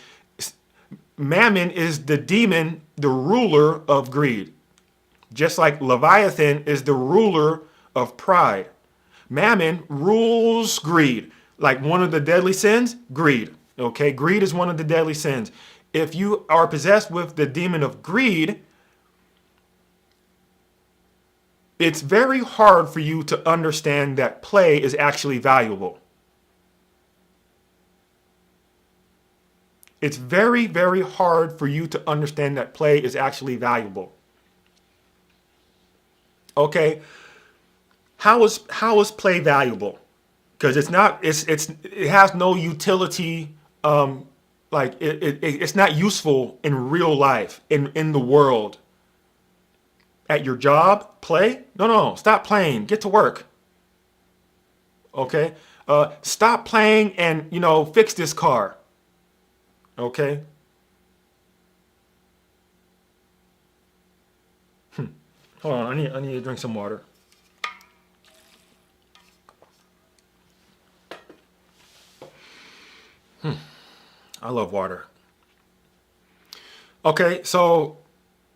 Mammon is the demon, the ruler of greed. Just like Leviathan is the ruler of pride. Mammon rules greed. Like one of the deadly sins, greed. Okay, greed is one of the deadly sins. If you are possessed with the demon of greed, it's very hard for you to understand that play is actually valuable. It's very, very hard for you to understand that play is actually valuable. Okay, how is play valuable? Because it has no utility. It's not useful in real life, in the world. At your job, play? No, stop playing. Get to work. Okay? Stop playing and, fix this car. Okay? Hold on, I need to drink some water. I love water. Okay, so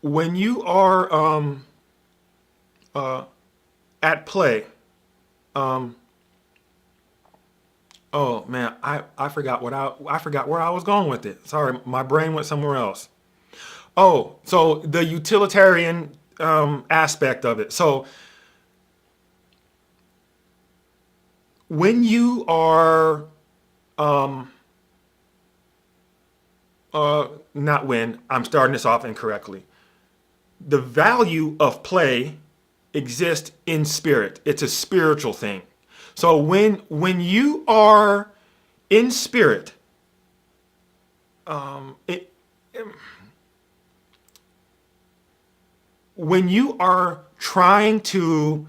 when you are at play, oh man, I forgot I forgot where I was going with it. Sorry, my brain went somewhere else. Oh, so the utilitarian aspect of it. So when you are not when, I'm starting this off incorrectly. the value of play exists in spirit. It's a spiritual thing. So when you are in spirit, when you are trying to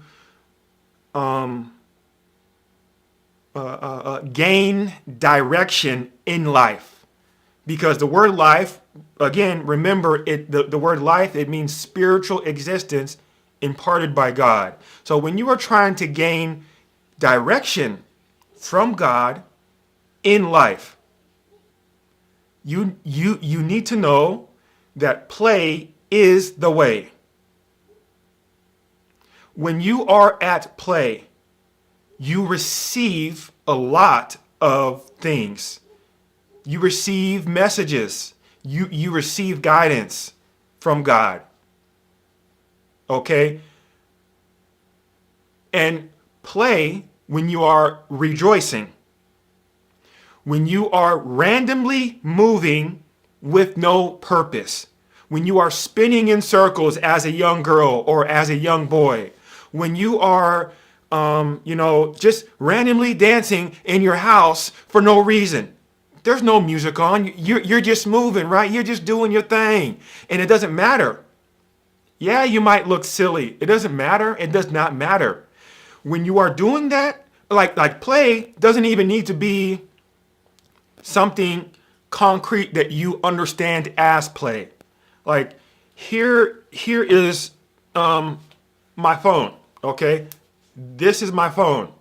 gain direction in life, because the word life, again, remember it. The word life, it means spiritual existence imparted by God. So when you are trying to gain direction from God in life, you need to know that play is the way. When you are at play, you receive a lot of things. You receive messages. You receive guidance from God. Okay? And play when you are rejoicing. When you are randomly moving with no purpose. When you are spinning in circles as a young girl or as a young boy. When you are, just randomly dancing in your house for no reason. There's no music on. You're just moving, right? You're just doing your thing. And it doesn't matter. Yeah, you might look silly. It doesn't matter. It does not matter. When you are doing that, like play doesn't even need to be something concrete that you understand as play. Like here is my phone, okay? This is my phone.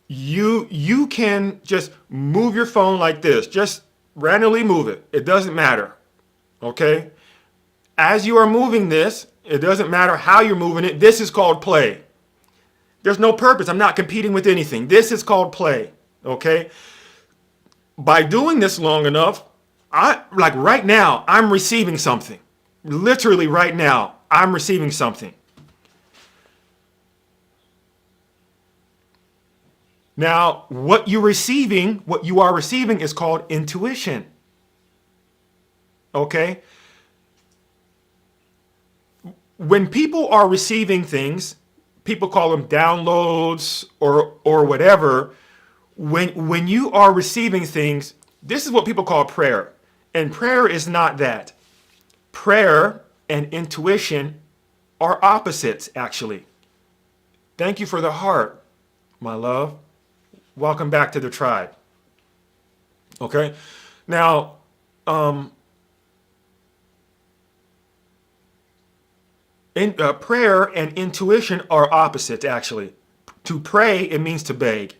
You can just move your phone like this. Just randomly move it. It doesn't matter, okay? As you are moving this, it doesn't matter how you're moving it. This is called play. There's no purpose. I'm not competing with anything. This is called play, okay? By doing this long enough, right now, I'm receiving something. Literally right now, I'm receiving something. Now, what you are receiving is called intuition. Okay? When people are receiving things, people call them downloads or whatever. When you are receiving things, this is what people call prayer. And prayer is not that. Prayer and intuition are opposites, actually. Thank you for the heart, my love. Welcome back to the tribe. Okay? Now, prayer and intuition are opposites, actually. To pray, it means to beg.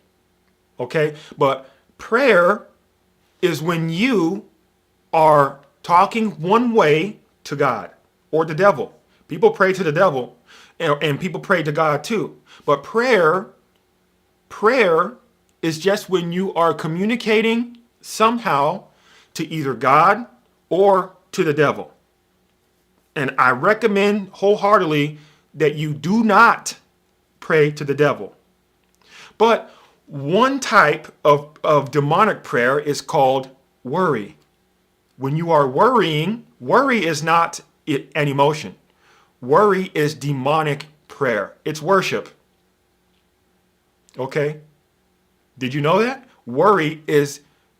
Okay? But prayer is when you are talking one way to God or the devil. People pray to the devil and people pray to God too. But prayer is just when you are communicating somehow to either God or to the devil. And I recommend wholeheartedly that you do not pray to the devil. But one type of demonic prayer is called worry. When you are worrying, worry is not an emotion. Worry is demonic prayer. It's worship. Okay? Did you know that? Worry is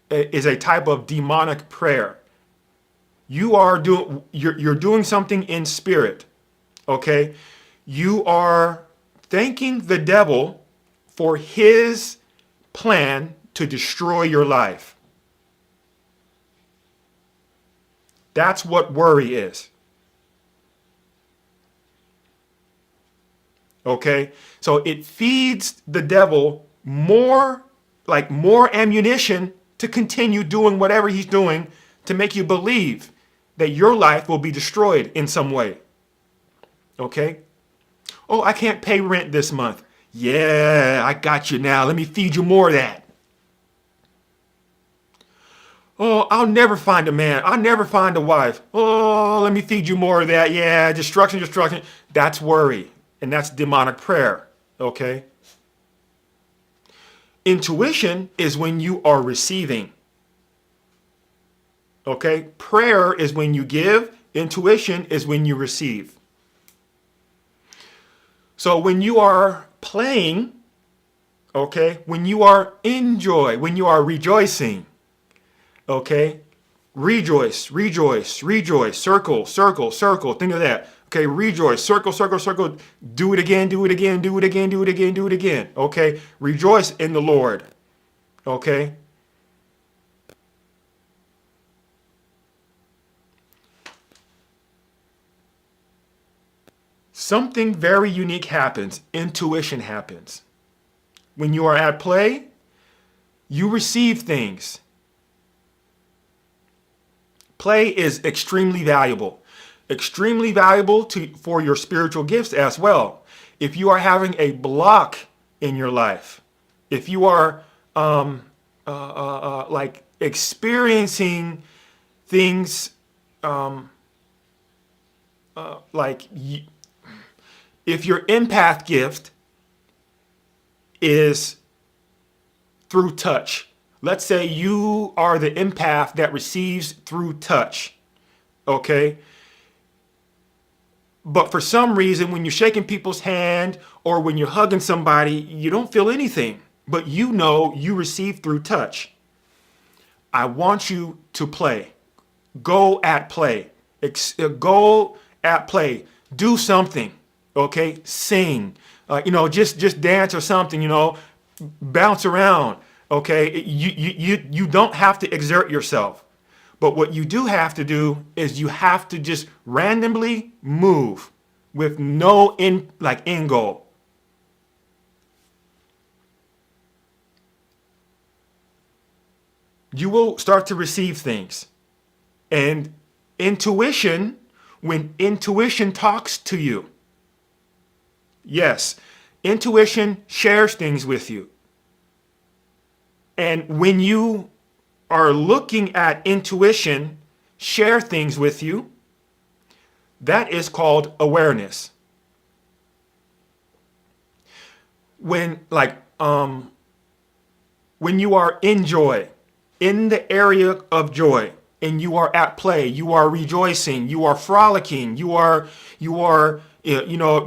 a type of demonic prayer. You're doing something in spirit. Okay? You are thanking the devil for his plan to destroy your life. That's what worry is. Okay? So it feeds the devil more ammunition to continue doing whatever he's doing to make you believe that your life will be destroyed in some way. Okay? Oh, I can't pay rent this month. Yeah, I got you now. Let me feed you more of that. Oh, I'll never find a man. I'll never find a wife. Oh, let me feed you more of that. Yeah, destruction. That's worry. And that's demonic prayer. Okay? Intuition is when you are receiving. Okay? Prayer is when you give. Intuition is when you receive. So when you are playing, okay, when you are in joy, when you are rejoicing, okay, rejoice, rejoice, rejoice, circle, circle, circle, think of that. Okay, rejoice, circle, circle, circle, do it again, do it again, do it again, do it again, do it again. Okay, rejoice in the Lord. Okay. Something very unique happens. Intuition happens. When you are at play, you receive things. Play is extremely valuable for your spiritual gifts as well. If you are having a block in your life, if you are like experiencing things like if your empath gift is through touch. Let's say you are the empath that receives through touch, okay? But for some reason, when you're shaking people's hand or when you're hugging somebody, you don't feel anything, but you know you receive through touch. I want you to play. Go at play. Go at play. Do something, okay? Sing. Just dance or something, bounce around. Okay, you don't have to exert yourself, but what you do have to do is you have to just randomly move with no end goal. You will start to receive things, and intuition, when intuition talks to you, yes, intuition shares things with you. And when you are looking at intuition share things with you, that is called awareness. When you are in joy, in the area of joy, and you are at play, you are rejoicing, you are frolicking, you are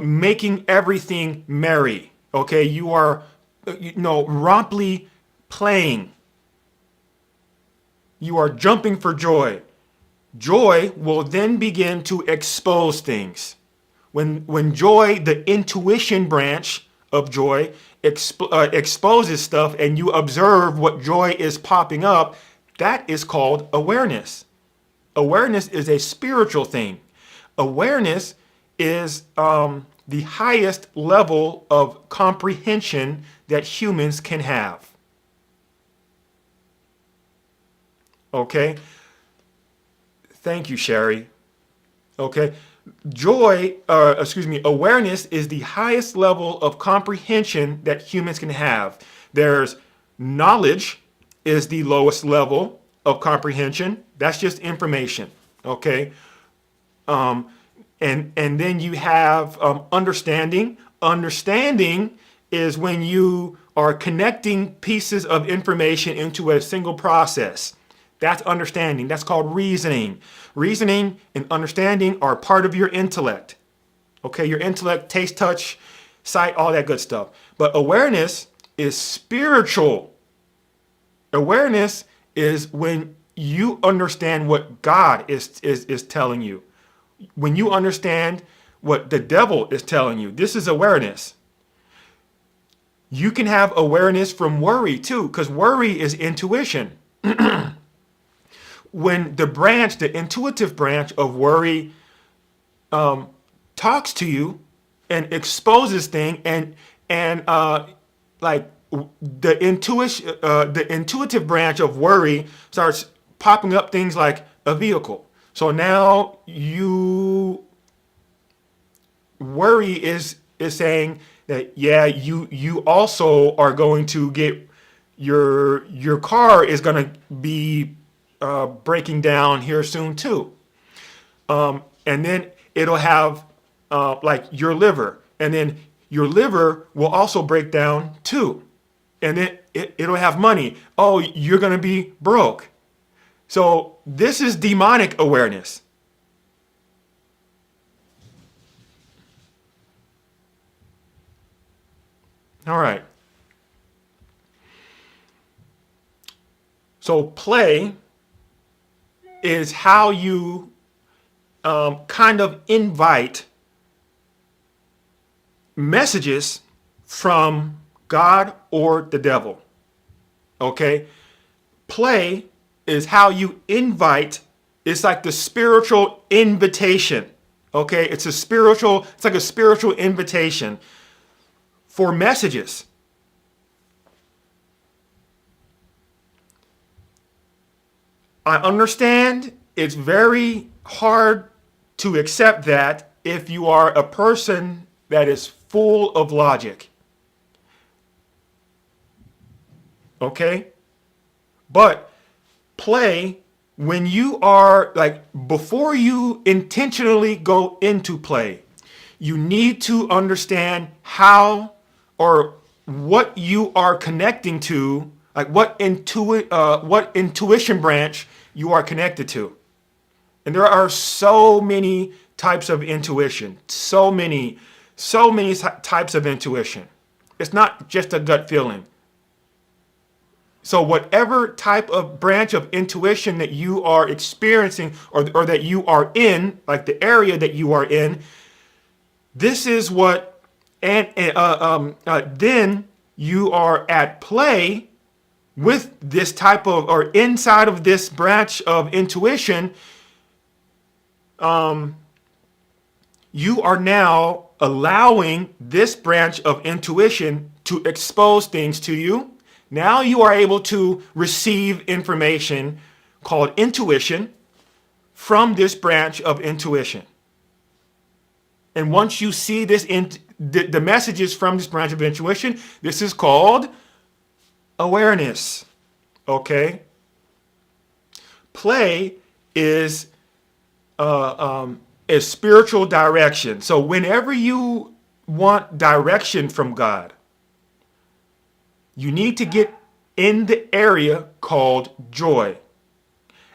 making everything merry. Okay, you are romply playing. You are jumping for joy. Joy will then begin to expose things. When joy, the intuition branch of joy, exposes stuff and you observe what joy is popping up, that is called awareness. Awareness is a spiritual thing. Awareness is the highest level of comprehension that humans can have. Okay? Thank you, Sherry. Okay? Awareness is the highest level of comprehension that humans can have. There's knowledge is the lowest level of comprehension. That's just information. Okay? And then you have understanding. Understanding is when you are connecting pieces of information into a single process. That's understanding. That's called reasoning. Reasoning and understanding are part of your intellect. Okay, your intellect, taste, touch, sight, all that good stuff. But awareness is spiritual. Awareness is when you understand what God is telling you. When you understand what the devil is telling you. This is awareness. You can have awareness from worry too, because worry is intuition. When the intuitive branch of worry talks to you and exposes things and the intuitive branch of worry starts popping up things like a vehicle. So now worry is saying that you also are going to get your car is going to be breaking down here soon too. And then it'll have your liver, and then your liver will also break down too. And then it'll have money. Oh, you're going to be broke. So this is demonic awareness. All right. So play is how you kind of invite messages from God or the devil. Okay? Play is how you invite, it's like the spiritual invitation. Okay? It's like a spiritual invitation for messages. I understand it's very hard to accept that if you are a person that is full of logic. Okay? But play, when you are like, before you intentionally go into play, you need to understand how or what you are connecting to, like what intuition branch you are connected to. And there are so many types of intuition, so many types of intuition. It's not just a gut feeling. So whatever type of branch of intuition that you are experiencing or that you are in, like the area that you are in, this is what, then you are at play with this type of, or inside of this branch of intuition. You are now allowing this branch of intuition to expose things to you. Now you are able to receive information called intuition from this branch of intuition. And once you see the messages from this branch of intuition, this is called awareness. Okay? Play is spiritual direction. So whenever you want direction from God, you need to get in the area called joy.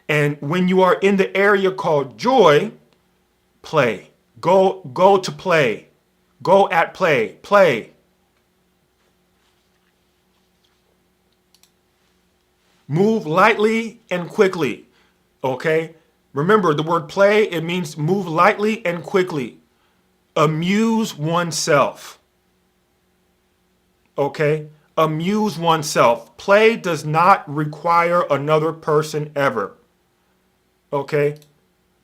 And when you are in the area called joy, play. Go to play. Go at play. Play. Move lightly and quickly. Okay? Remember, the word play, it means move lightly and quickly. Amuse oneself. Okay? Amuse oneself. Play does not require another person ever. Okay?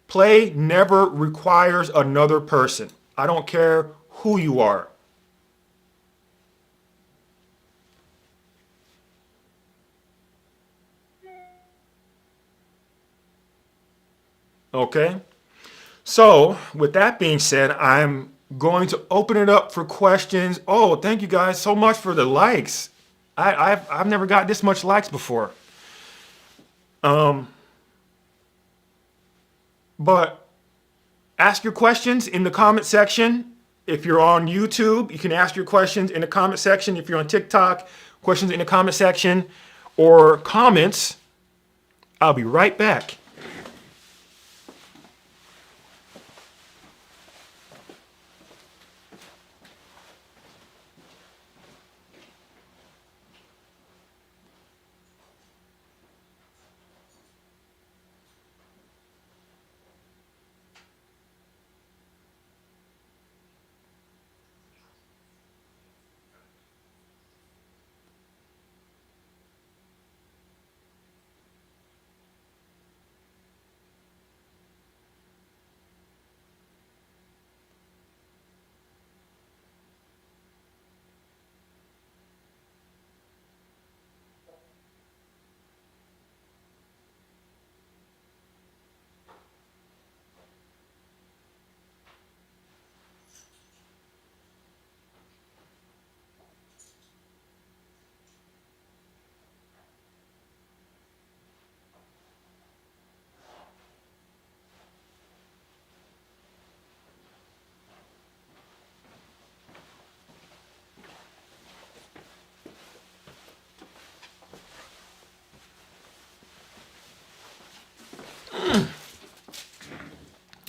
Play never requires another person. I don't care who you are. Okay? So, with that being said, I'm going to open it up for questions. Oh, thank you guys so much for the likes. I've never got this much likes before. But ask your questions in the comment section. If you're on YouTube, you can ask your questions in the comment section. If you're on TikTok, questions in the comment section or comments. I'll be right back.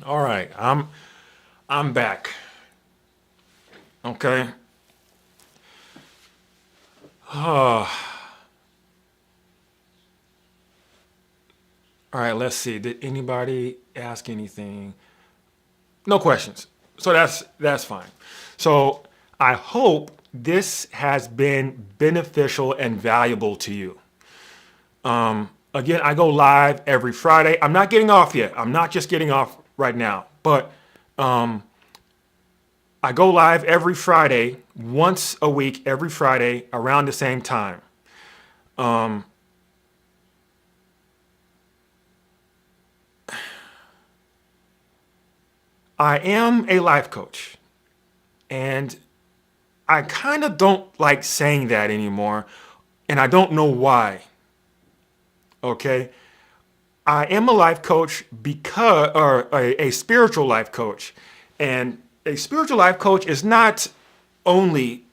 All right, I'm back. Okay. All right, let's see. Did anybody ask anything? No questions. So that's fine. So I hope this has been beneficial and valuable to you. Again, I go live every Friday. I'm not getting off yet. I'm not just getting off right now, but I go live every Friday, once a week, every Friday around the same time. I am a life coach, and I kind of don't like saying that anymore, and I don't know why. Okay? I am a life coach or a spiritual life coach. And a spiritual life coach is not only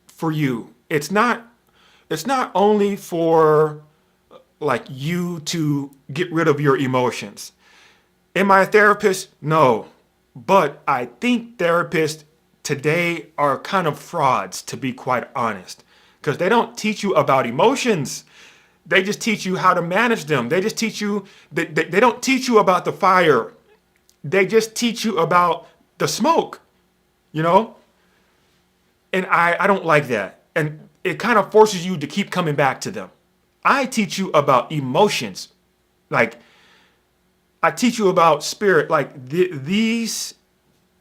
for you. It's not only for like you to get rid of your emotions. Am I a therapist? No. But I think therapists today are kind of frauds, to be quite honest, because they don't teach you about emotions. They just teach you how to manage them. They just teach you, they don't teach you about the fire. They just teach you about the smoke, you know? And I don't like that. And it kind of forces you to keep coming back to them. I teach you about emotions. Like, I teach you about spirit. Like, these,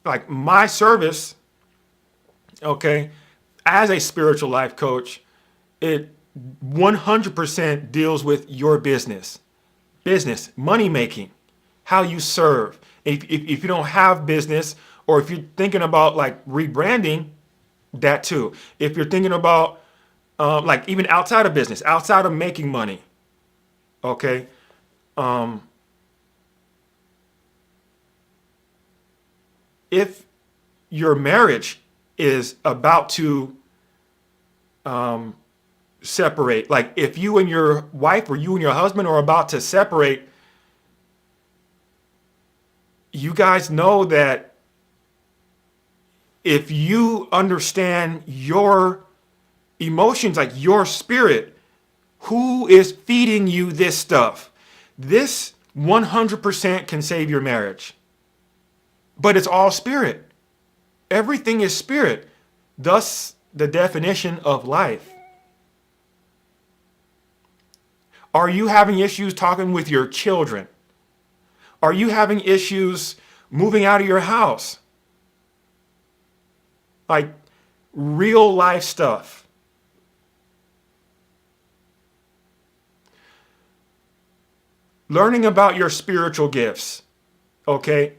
like, my service, okay, as a spiritual life coach, it 100% deals with your business, money making, how you serve. If you don't have business, or if you're thinking about like rebranding, that too. If you're thinking about like even outside of business, outside of making money, okay. If your marriage is about to separate, like if you and your wife or you and your husband are about to separate, you guys know that if you understand your emotions, like your spirit, who is feeding you this stuff, this 100% can save your marriage. But it's all spirit. Everything is spirit. Thus, the definition of life. Are you having issues talking with your children? Are you having issues moving out of your house? Like real life stuff. Learning about your spiritual gifts. Okay?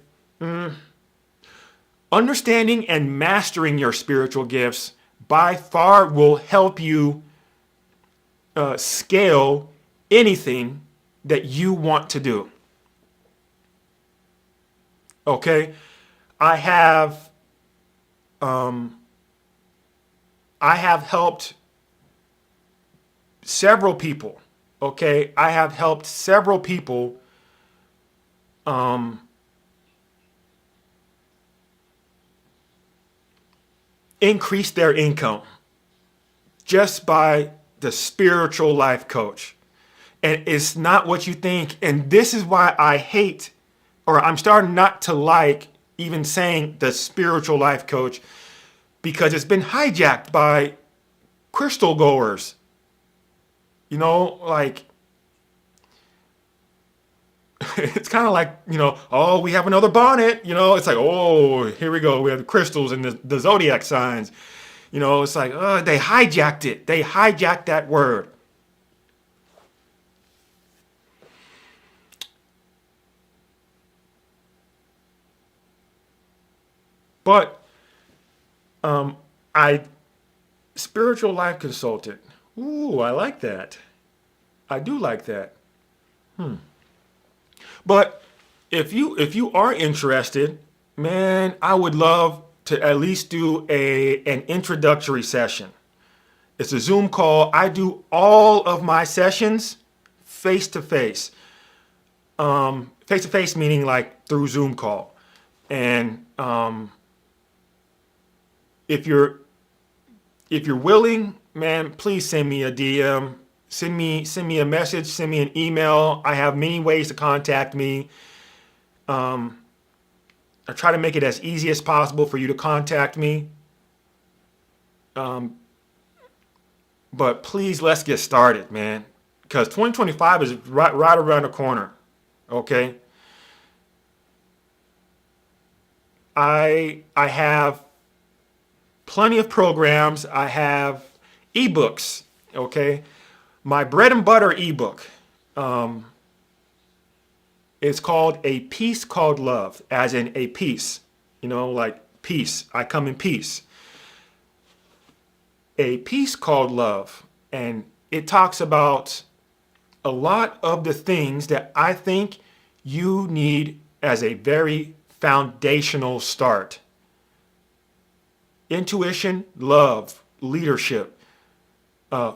Understanding and mastering your spiritual gifts by far will help you scale anything that you want to do. Okay? I have helped several people. Okay? I have helped several people increase their income just by the spiritual life coach. And it's not what you think. And this is why I hate, or I'm starting not to like even saying the spiritual life coach, because it's been hijacked by crystal goers. You know, like, it's kind of like, oh, we have another bonnet. It's like, oh, here we go. We have the crystals and the zodiac signs. It's like, they hijacked it. They hijacked that word. But spiritual life consultant. Ooh, I like that. I do like that. But if you are interested, man, I would love to at least do an introductory session. It's a Zoom call. I do all of my sessions face to face. Face to face meaning like through Zoom call. And if you're willing man, please send me a DM. Send me a message. Send me an email. I have many ways to contact me. I try to make it as easy as possible for you to contact me. But please, let's get started, man. Because 2025 is right around the corner. Okay. I have plenty of programs. I have ebooks. Okay. My bread and butter ebook is called A Peace Called Love, as in a peace. Like peace. I come in peace. A Peace Called Love. And it talks about a lot of the things that I think you need as a very foundational start. Intuition, love, leadership,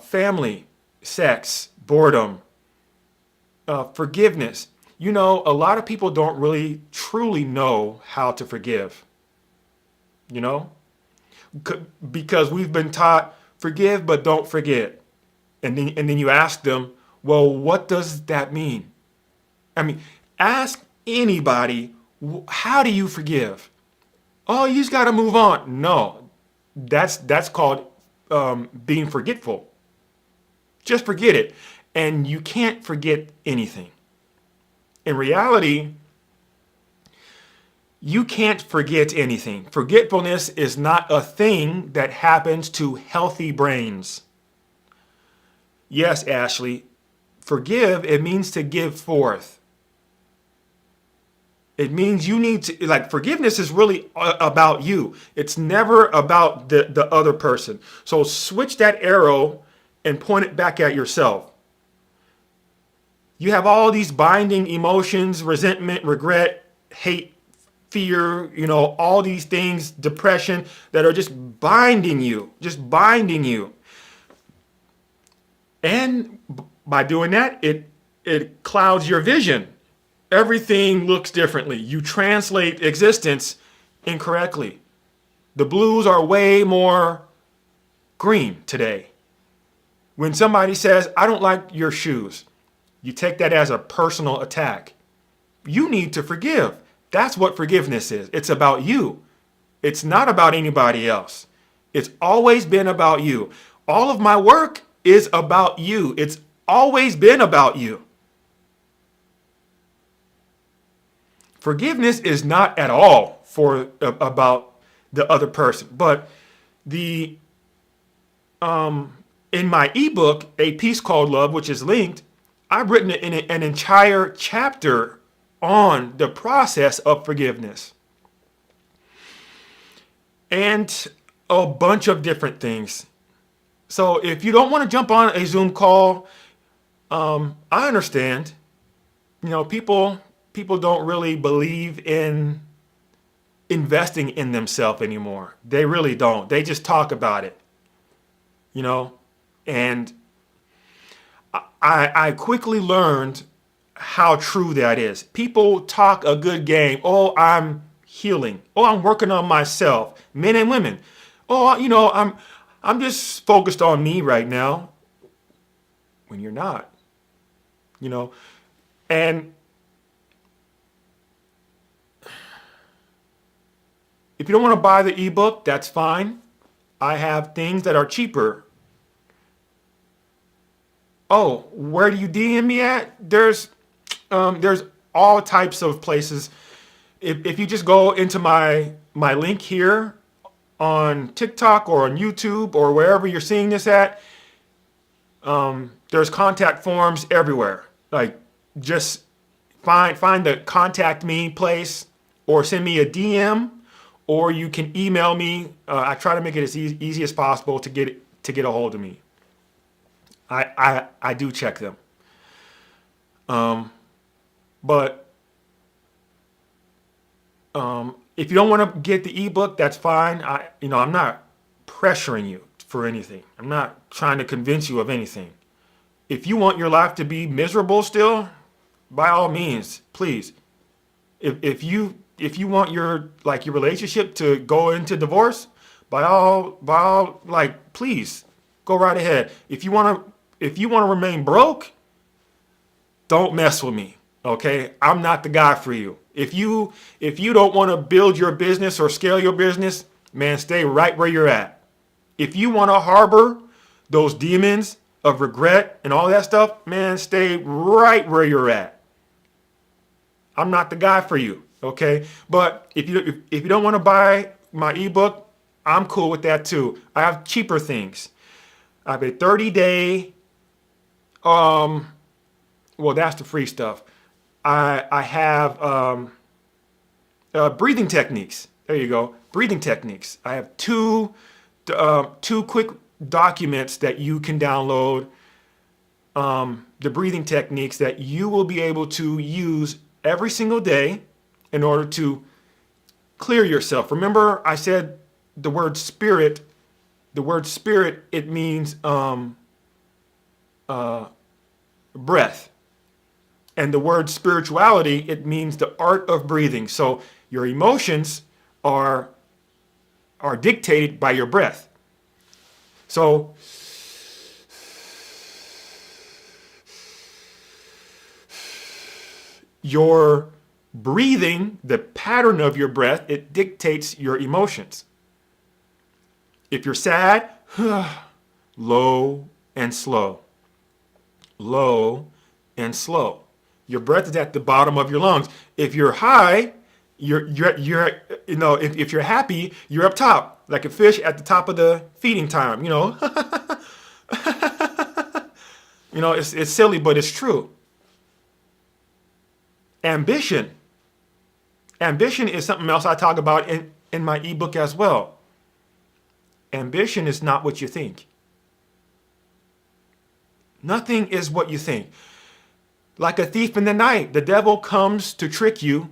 family, sex, boredom, forgiveness. A lot of people don't really truly know how to forgive. Because we've been taught forgive but don't forget. And then you ask them, well, what does that mean? I mean, ask anybody, how do you forgive? Oh, you just got to move on. No, that's called being forgetful. Just forget it. And you can't forget anything. In reality, you can't forget anything. Forgetfulness is not a thing that happens to healthy brains. Yes, Ashley, forgive, it means to give forth. It means you need to, forgiveness is really about you. It's never about the other person. So switch that arrow and point it back at yourself. You have all these binding emotions, resentment, regret, hate, fear, all these things, depression, that are just binding you. And by doing that, it clouds your vision. Everything looks differently. You translate existence incorrectly. The blues are way more green today. When somebody says, I don't like your shoes, you take that as a personal attack. You need to forgive. That's what forgiveness is. It's about you. It's not about anybody else. It's always been about you. All of my work is about you. It's always been about you. Forgiveness is not at all about the other person. But in my ebook, A Peace Called Love, which is linked, I've written an entire chapter on the process of forgiveness. And a bunch of different things. So if you don't want to jump on a Zoom call, I understand. People don't really believe in investing in themselves anymore. They really don't. They just talk about it. And I quickly learned how true that is. People talk a good game. Oh, I'm healing. Oh, I'm working on myself. Men and women. Oh, I'm just focused on me right now. When you're not. And if you don't want to buy the ebook, that's fine. I have things that are cheaper. Oh, where do you DM me at? There's all types of places. If you just go into my link here on TikTok or on YouTube or wherever you're seeing this at, there's contact forms everywhere. Just find the contact me place or send me a DM, or you can email me. I try to make it as easy as possible to get a hold of me. I do check them. But if you don't want to get the ebook, that's fine. I'm not pressuring you for anything. I'm not trying to convince you of anything. If you want your life to be miserable still, by all means, please. If you want your relationship to go into divorce, by all please Go right ahead. If you want to remain broke, don't mess with me. Okay? I'm not the guy for you. If you don't want to build your business or scale your business, man, stay right where you're at. If you want to harbor those demons of regret and all that stuff, man, stay right where you're at. I'm not the guy for you, okay? But if you don't want to buy my ebook, I'm cool with that too. I have cheaper things. I have a 30-day, well, that's the free stuff. I have breathing techniques. There you go, breathing techniques. I have two quick documents that you can download. The breathing techniques that you will be able to use every single day in order to clear yourself. Remember, I said the word spirit. The word spirit, it means breath. And the word spirituality, it means the art of breathing. So your emotions are dictated by your breath. So your breathing, the pattern of your breath, it dictates your emotions. If you're sad, low and slow. Low and slow. Your breath is at the bottom of your lungs. If you're high, you're if you're happy, you're up top, like a fish at the top of the feeding time, it's silly, but it's true. Ambition is something else I talk about in my ebook as well. Ambition is not what you think. Nothing is what you think. Like a thief in the night, the devil comes to trick you,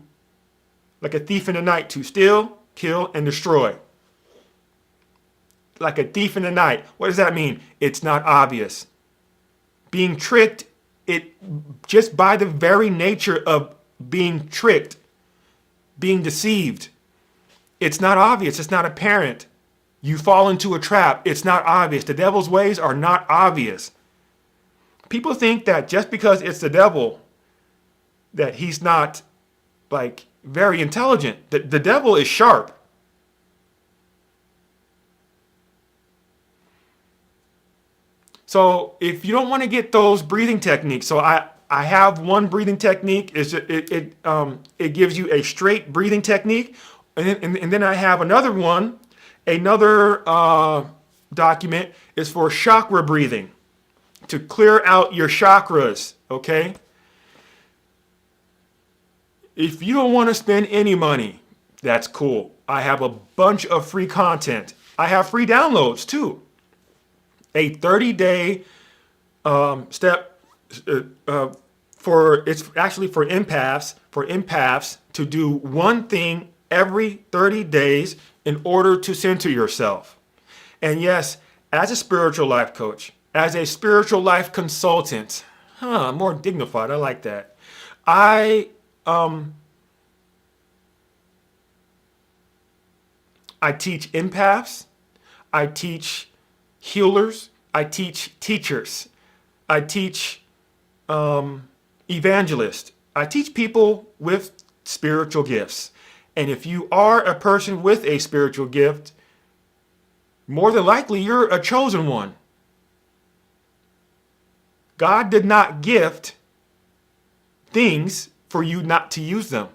like a thief in the night, to steal, kill, and destroy. Like a thief in the night. What does that mean? It's not obvious. Being tricked, it just by the very nature of being tricked, being deceived, it's not obvious. It's not apparent. You fall into a trap. It's not obvious. The devil's ways are not obvious. People think that just because it's the devil, that he's not like very intelligent. The devil is sharp. So if you don't want to get those breathing techniques, so I have one breathing technique. It gives you a straight breathing technique, and then I have another one. Another document is for chakra breathing, to clear out your chakras, okay? If you don't want to spend any money, that's cool. I have a bunch of free content. I have free downloads too. A 30-day step it's actually for empaths to do one thing every 30 days in order to center yourself. And yes, as a spiritual life coach, as a spiritual life consultant, more dignified, I like that. I teach empaths, I teach healers, I teach teachers, I teach evangelists, I teach people with spiritual gifts. And if you are a person with a spiritual gift, more than likely you're a chosen one. God did not gift things for you not to use them.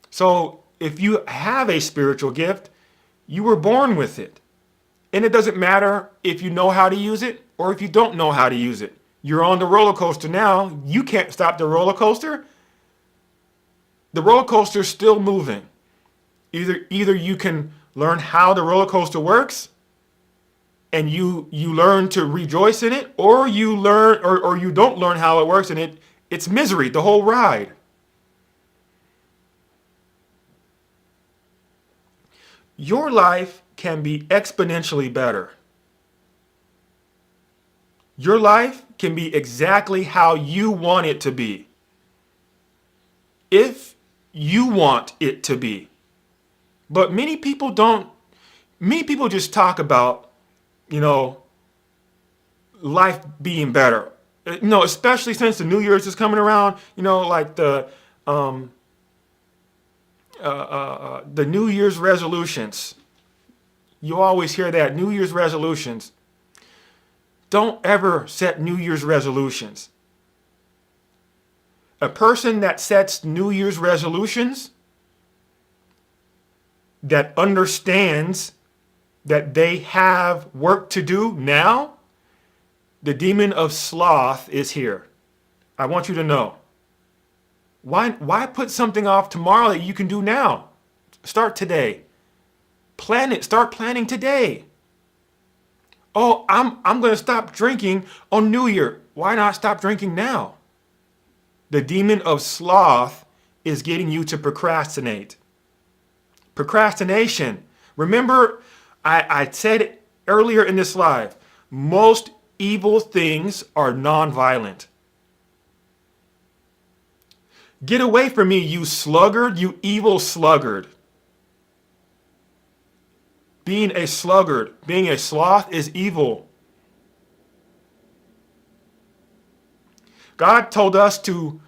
So if you have a spiritual gift, you were born with it. And it doesn't matter if you know how to use it or if you don't know how to use it. You're on the roller coaster now. You can't stop the roller coaster. The roller coaster is still moving. Either you can learn how the roller coaster works and you learn to rejoice in it, or you learn or you don't learn how it works and it's misery the whole ride. Your life can be exponentially better. Your life can be exactly how you want it to be. If you want it to be. But many people don't. Many people just talk about, life being better. Especially since the New Year's is coming around. Like the New Year's resolutions. You always hear that, New Year's resolutions. Don't ever set New Year's resolutions. A person that sets New Year's resolutions, that understands that they have work to do now, the demon of sloth is here. I want you to know. Why put something off tomorrow that you can do now? Start today. Plan it. Start planning today. Oh, I'm going to stop drinking on New Year. Why not stop drinking now? The demon of sloth is getting you to procrastinate. Procrastination. Remember, I said it earlier in this live, most evil things are nonviolent. Get away from me, you sluggard, you evil sluggard. Being a sluggard, being a sloth is evil. God told us to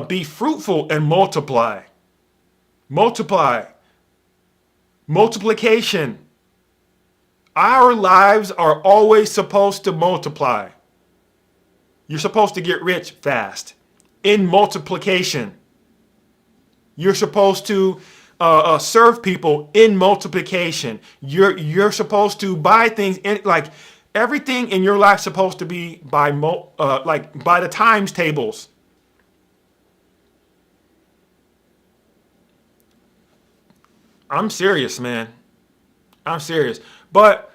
be fruitful and multiply. Multiply. Multiplication. Our lives are always supposed to multiply. You're supposed to get rich fast. In multiplication. You're supposed to serve people in multiplication. You're supposed to buy things in, like everything in your life supposed to be by by the times tables. I'm serious, man. I'm serious. But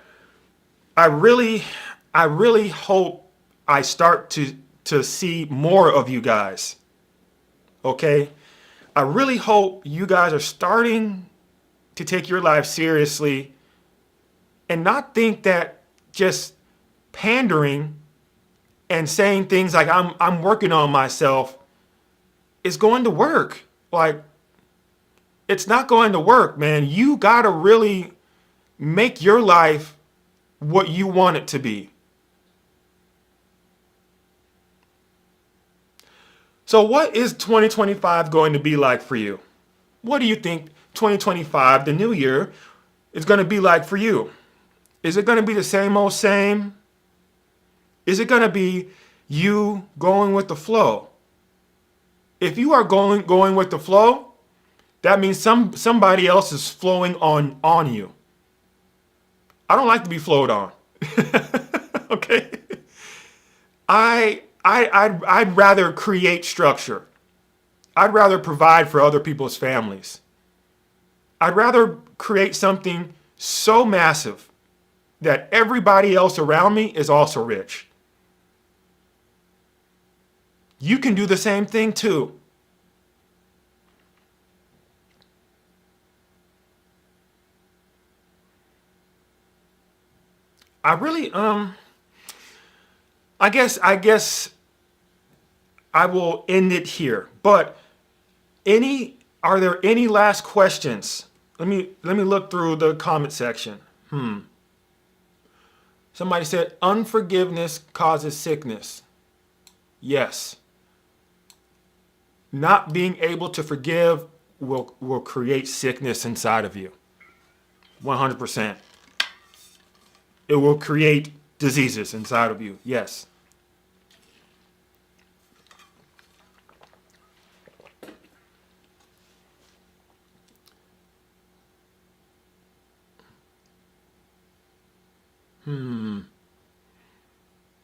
I really hope I start to see more of you guys. Okay? I really hope you guys are starting to take your life seriously and not think that just pandering and saying things like I'm working on myself is going to work. Like, it's not going to work, man. You got to really make your life what you want it to be. So what is 2025 going to be like for you? What do you think 2025, the new year, is going to be like for you? Is it going to be the same old same? Is it going to be you going with the flow? If you are going with the flow, that means somebody else is flowing on you. I don't like to be flowed on. Okay? I'd rather create structure. I'd rather provide for other people's families. I'd rather create something so massive that everybody else around me is also rich. You can do the same thing too. I really, I guess I will end it here. But are there any last questions? Let me look through the comment section. Somebody said unforgiveness causes sickness. Yes. Not being able to forgive will create sickness inside of you. 100%. It will create diseases inside of you. Yes.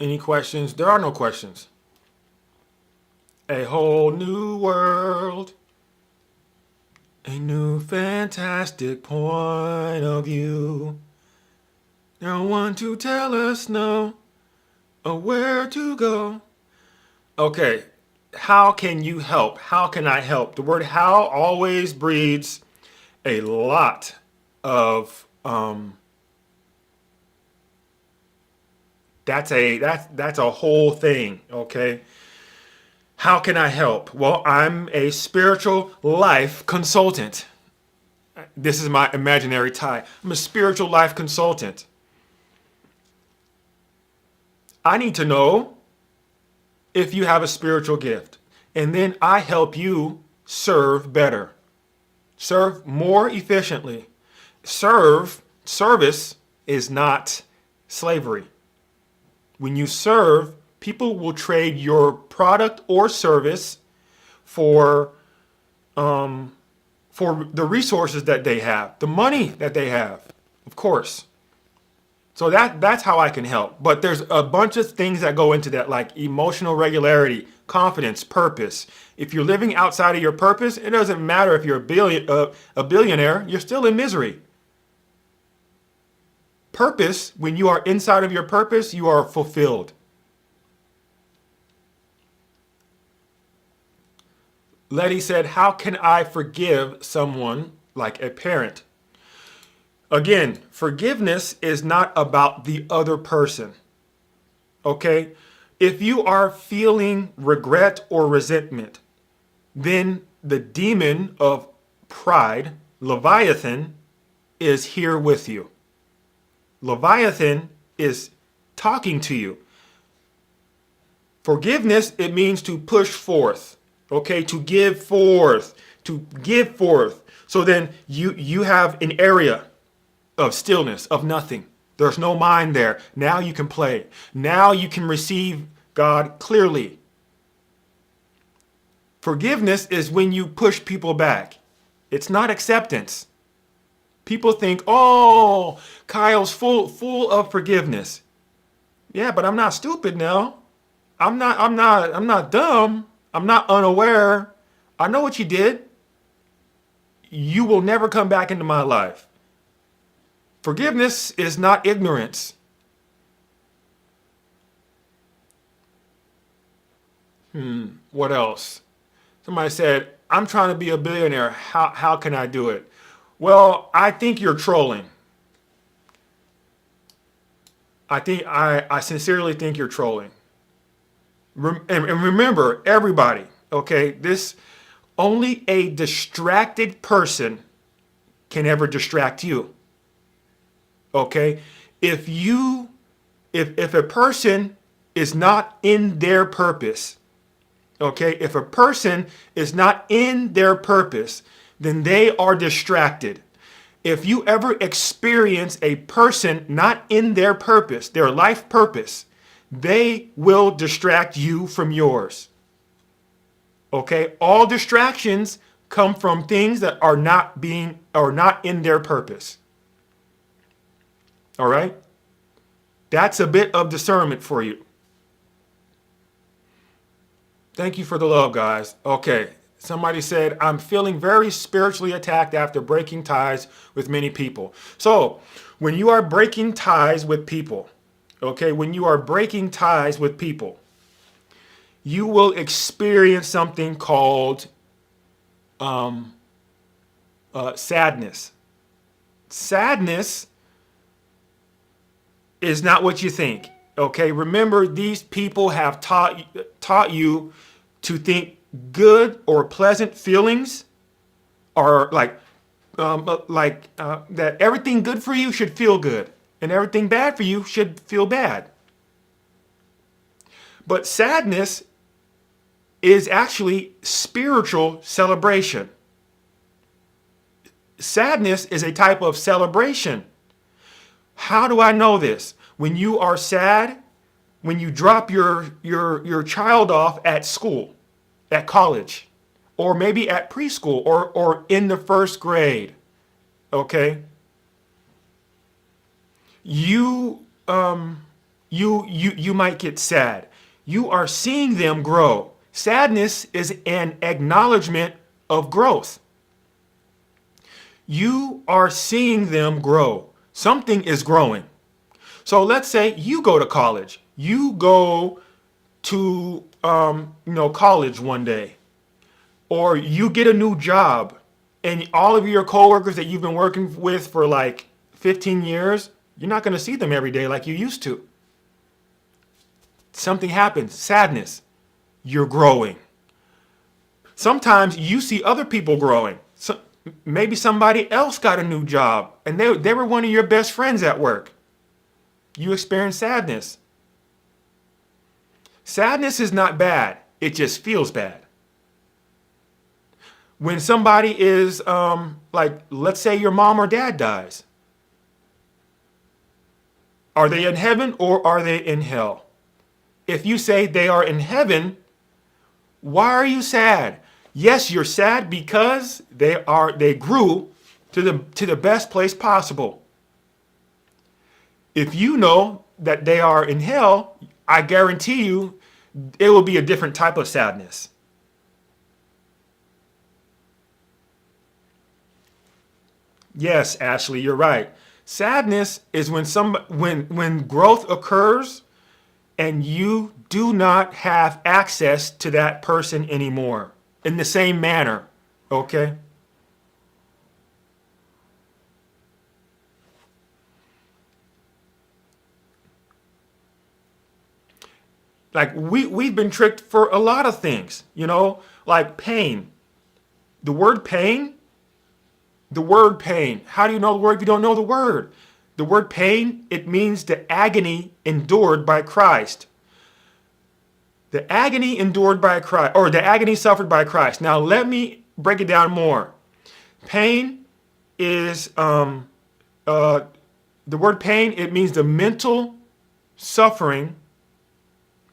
Any questions? There are no questions. A whole new world. A new fantastic point of view. No one to tell us no, or where to go. Okay, how can you help? How can I help? The word how always breeds a lot of that's a whole thing, okay? How can I help? Well, I'm a spiritual life consultant. This is my imaginary tie. I'm a spiritual life consultant. I need to know if you have a spiritual gift. And then I help you serve better, serve more efficiently. Service is not slavery. When you serve, people will trade your product or service for the resources that they have, the money that they have, of course. So that's how I can help. But there's a bunch of things that go into that, like emotional regularity, confidence, purpose. If you're living outside of your purpose, it doesn't matter if you're a billionaire, you're still in misery. Purpose, when you are inside of your purpose, you are fulfilled. Letty said, how can I forgive someone like a parent? Again, forgiveness is not about the other person. Okay? If you are feeling regret or resentment, then the demon of pride, Leviathan, is here with you. Leviathan is talking to you. Forgiveness, it means to push forth. Okay, to give forth, to give forth. So then you have an area of stillness, of nothing. There's no mind there. Now you can play. Now you can receive God clearly. Forgiveness is when you push people back. It's not acceptance. People think, oh, Kyle's full of forgiveness. Yeah, but I'm not stupid now. I'm not dumb. I'm not unaware. I know what you did. You will never come back into my life. Forgiveness is not ignorance. What else? Somebody said, I'm trying to be a billionaire. How can I do it? Well, I think you're trolling. I sincerely think you're trolling. And remember, everybody, okay, only a distracted person can ever distract you. Okay? If a person is not in their purpose, okay, if a person is not in their purpose, then they are distracted. If you ever experience a person not in their purpose, their life purpose, they will distract you from yours. Okay? All distractions come from things that are not in their purpose. All right? That's a bit of discernment for you. Thank you for the love, guys. Okay. Somebody said, I'm feeling very spiritually attacked after breaking ties with many people. So, when you are breaking ties with people, okay, when you are breaking ties with people, you will experience something called sadness. Sadness is not what you think. Okay, remember, these people have taught you to think good or pleasant feelings are that everything good for you should feel good and everything bad for you should feel bad. But sadness is actually spiritual celebration. Sadness is a type of celebration. How do I know this? When you are sad, when you drop your child off at school, at college, or maybe at preschool, or in the first grade, okay? You might get sad. You are seeing them grow. Sadness is an acknowledgement of growth. You are seeing them grow. Something is growing. So let's say you go to college. You go to college one day, or you get a new job, and all of your coworkers that you've been working with for like 15 years, you're not going to see them every day like you used to. Something happens, sadness. You're growing. Sometimes you see other people growing. So maybe somebody else got a new job, and they were one of your best friends at work. You experience sadness. Sadness is not bad. It just feels bad. When somebody is, like, let's say your mom or dad dies. Are they in heaven or are they in hell? If you say they are in heaven, why are you sad? Yes, you're sad because they grew to the best place possible. If you know that they are in hell, I guarantee you it will be a different type of sadness. Yes, Ashley, you're right. Sadness is when growth occurs and you do not have access to that person anymore in the same manner. Okay? Like we've been tricked for a lot of things, like pain. The word pain, the word pain. How do you know the word if you don't know the word? The word pain, it means the agony endured by Christ. The agony endured by Christ, or the agony suffered by Christ. Now let me break it down more. Pain is the word pain. It means suffering,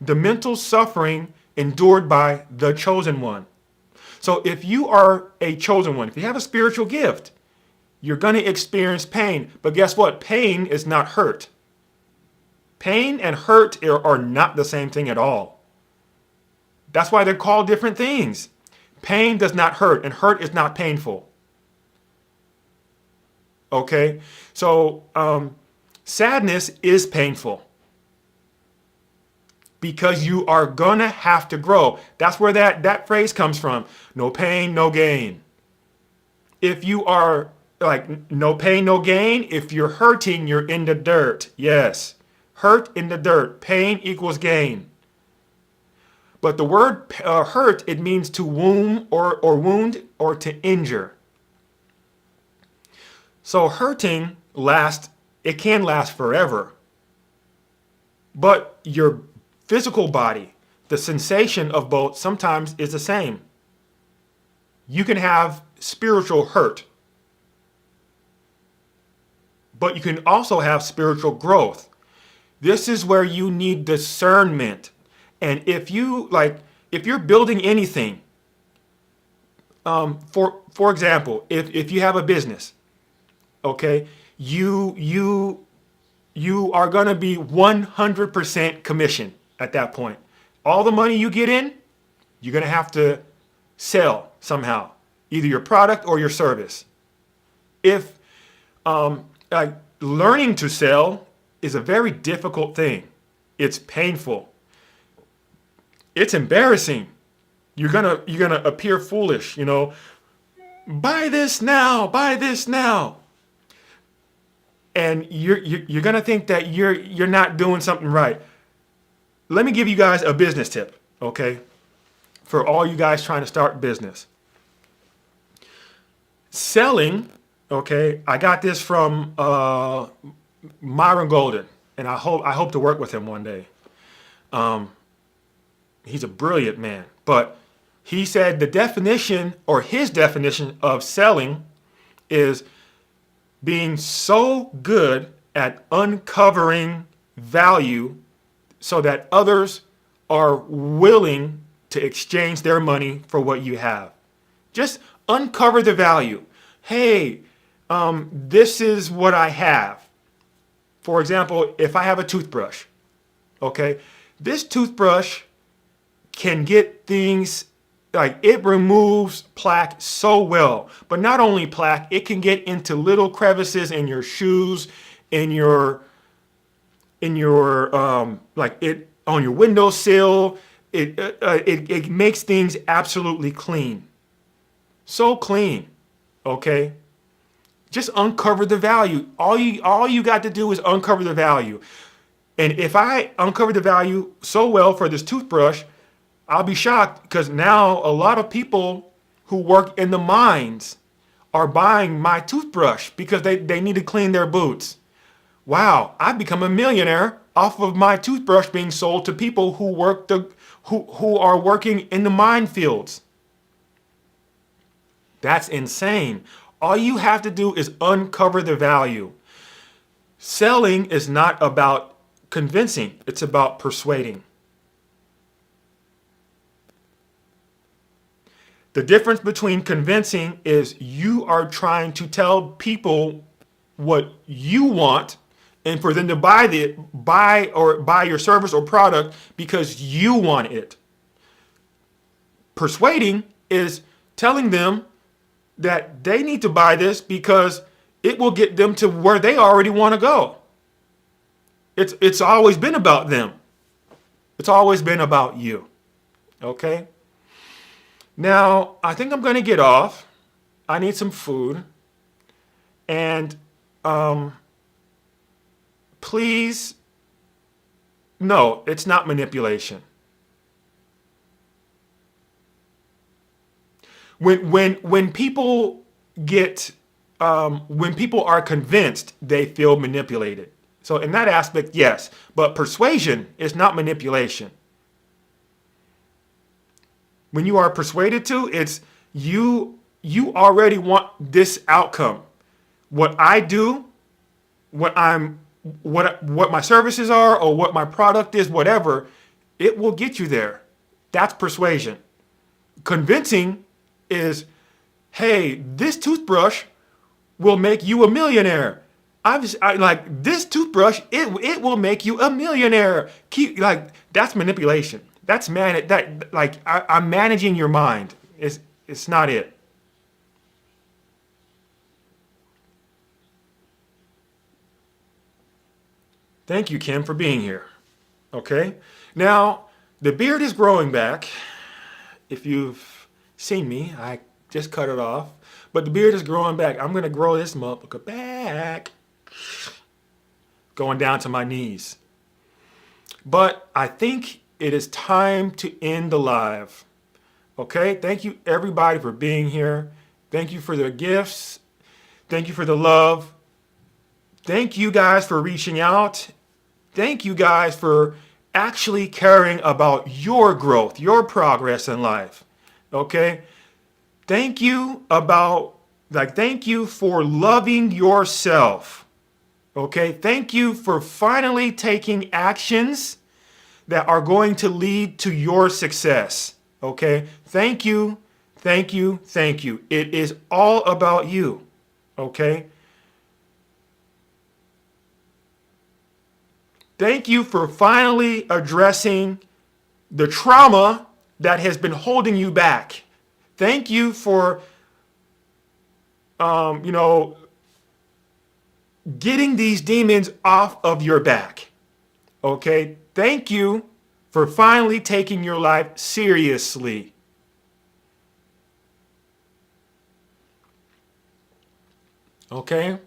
the mental suffering endured by the chosen one. So if you are a chosen one, if you have a spiritual gift, you're going to experience pain. But guess what? Pain is not hurt. Pain and hurt are not the same thing at all. That's why they're called different things. Pain does not hurt, and hurt is not painful. Okay? So sadness is painful because you are going to have to grow. That's where that phrase comes from. No pain, no gain. If you are like no pain, no gain, if you're hurting, you're in the dirt. Yes. Hurt in the dirt. Pain equals gain. But the word hurt, it means to wound or wound or to injure. So hurting it can last forever. But your physical body, the sensation of both sometimes is the same. You can have spiritual hurt, but you can also have spiritual growth. This is where you need discernment. And if you're building anything, for example, if you have a business, okay, you are going to be 100% commission at that point. All the money you get in, you're going to have to sell somehow, either your product or your service. If learning to sell is a very difficult thing. It's painful. It's embarrassing. You're gonna appear foolish, Buy this now, buy this now. And you're gonna think that you're not doing something right. Let me give you guys a business tip, okay? For all you guys trying to start business. Selling, okay, I got this from Myron Golden, and I hope to work with him one day. He's a brilliant man, but he said his definition of selling is being so good at uncovering value so that others are willing to exchange their money for what you have. Just uncover the value. Hey, this is what I have. For example, if I have a toothbrush, okay, this toothbrush can get things like it removes plaque so well. But not only plaque, it can get into little crevices in your shoes, in your like it on your windowsill. It makes things absolutely clean. So clean. Okay? Just uncover the value. All you got to do is uncover the value. And if I uncover the value so well for this toothbrush, I'll be shocked because now a lot of people who work in the mines are buying my toothbrush because they need to clean their boots. Wow, I've become a millionaire off of my toothbrush being sold to people who are working in the minefields. That's insane. All you have to do is uncover the value. Selling is not about convincing, it's about persuading. The difference between convincing is you are trying to tell people what you want and for them to buy your service or product because you want it. Persuading is telling them that they need to buy this because it will get them to where they already want to go. It's always been about them. It's always been about you. Okay? Now, I think I'm going to get off. I need some food. And please, no, it's not manipulation. When people when people are convinced, they feel manipulated. So in that aspect, yes, but persuasion is not manipulation. When you are persuaded to, it's you already want this outcome. What I do, what my services are, or what my product is, whatever, it will get you there. That's persuasion. Convincing is, hey, this toothbrush will make you a millionaire. This toothbrush, it will make you a millionaire. That's manipulation. That's I'm managing your mind. It's not it. Thank you, Kim, for being here. Okay? Now, the beard is growing back. If you've seen me, I just cut it off. But the beard is growing back. I'm going to grow this motherfucker back. Going down to my knees. But I think it is time to end the live. Okay? Thank you, everybody, for being here. Thank you for the gifts. Thank you for the love. Thank you guys for reaching out. Thank you guys for actually caring about your growth, your progress in life. Okay? Thank you for loving yourself. Okay? Thank you for finally taking actions that are going to lead to your success. Okay? Thank you. Thank you. Thank you. It is all about you. Okay? Thank you for finally addressing the trauma that has been holding you back. Thank you for, getting these demons off of your back. Okay? Thank you for finally taking your life seriously. Okay?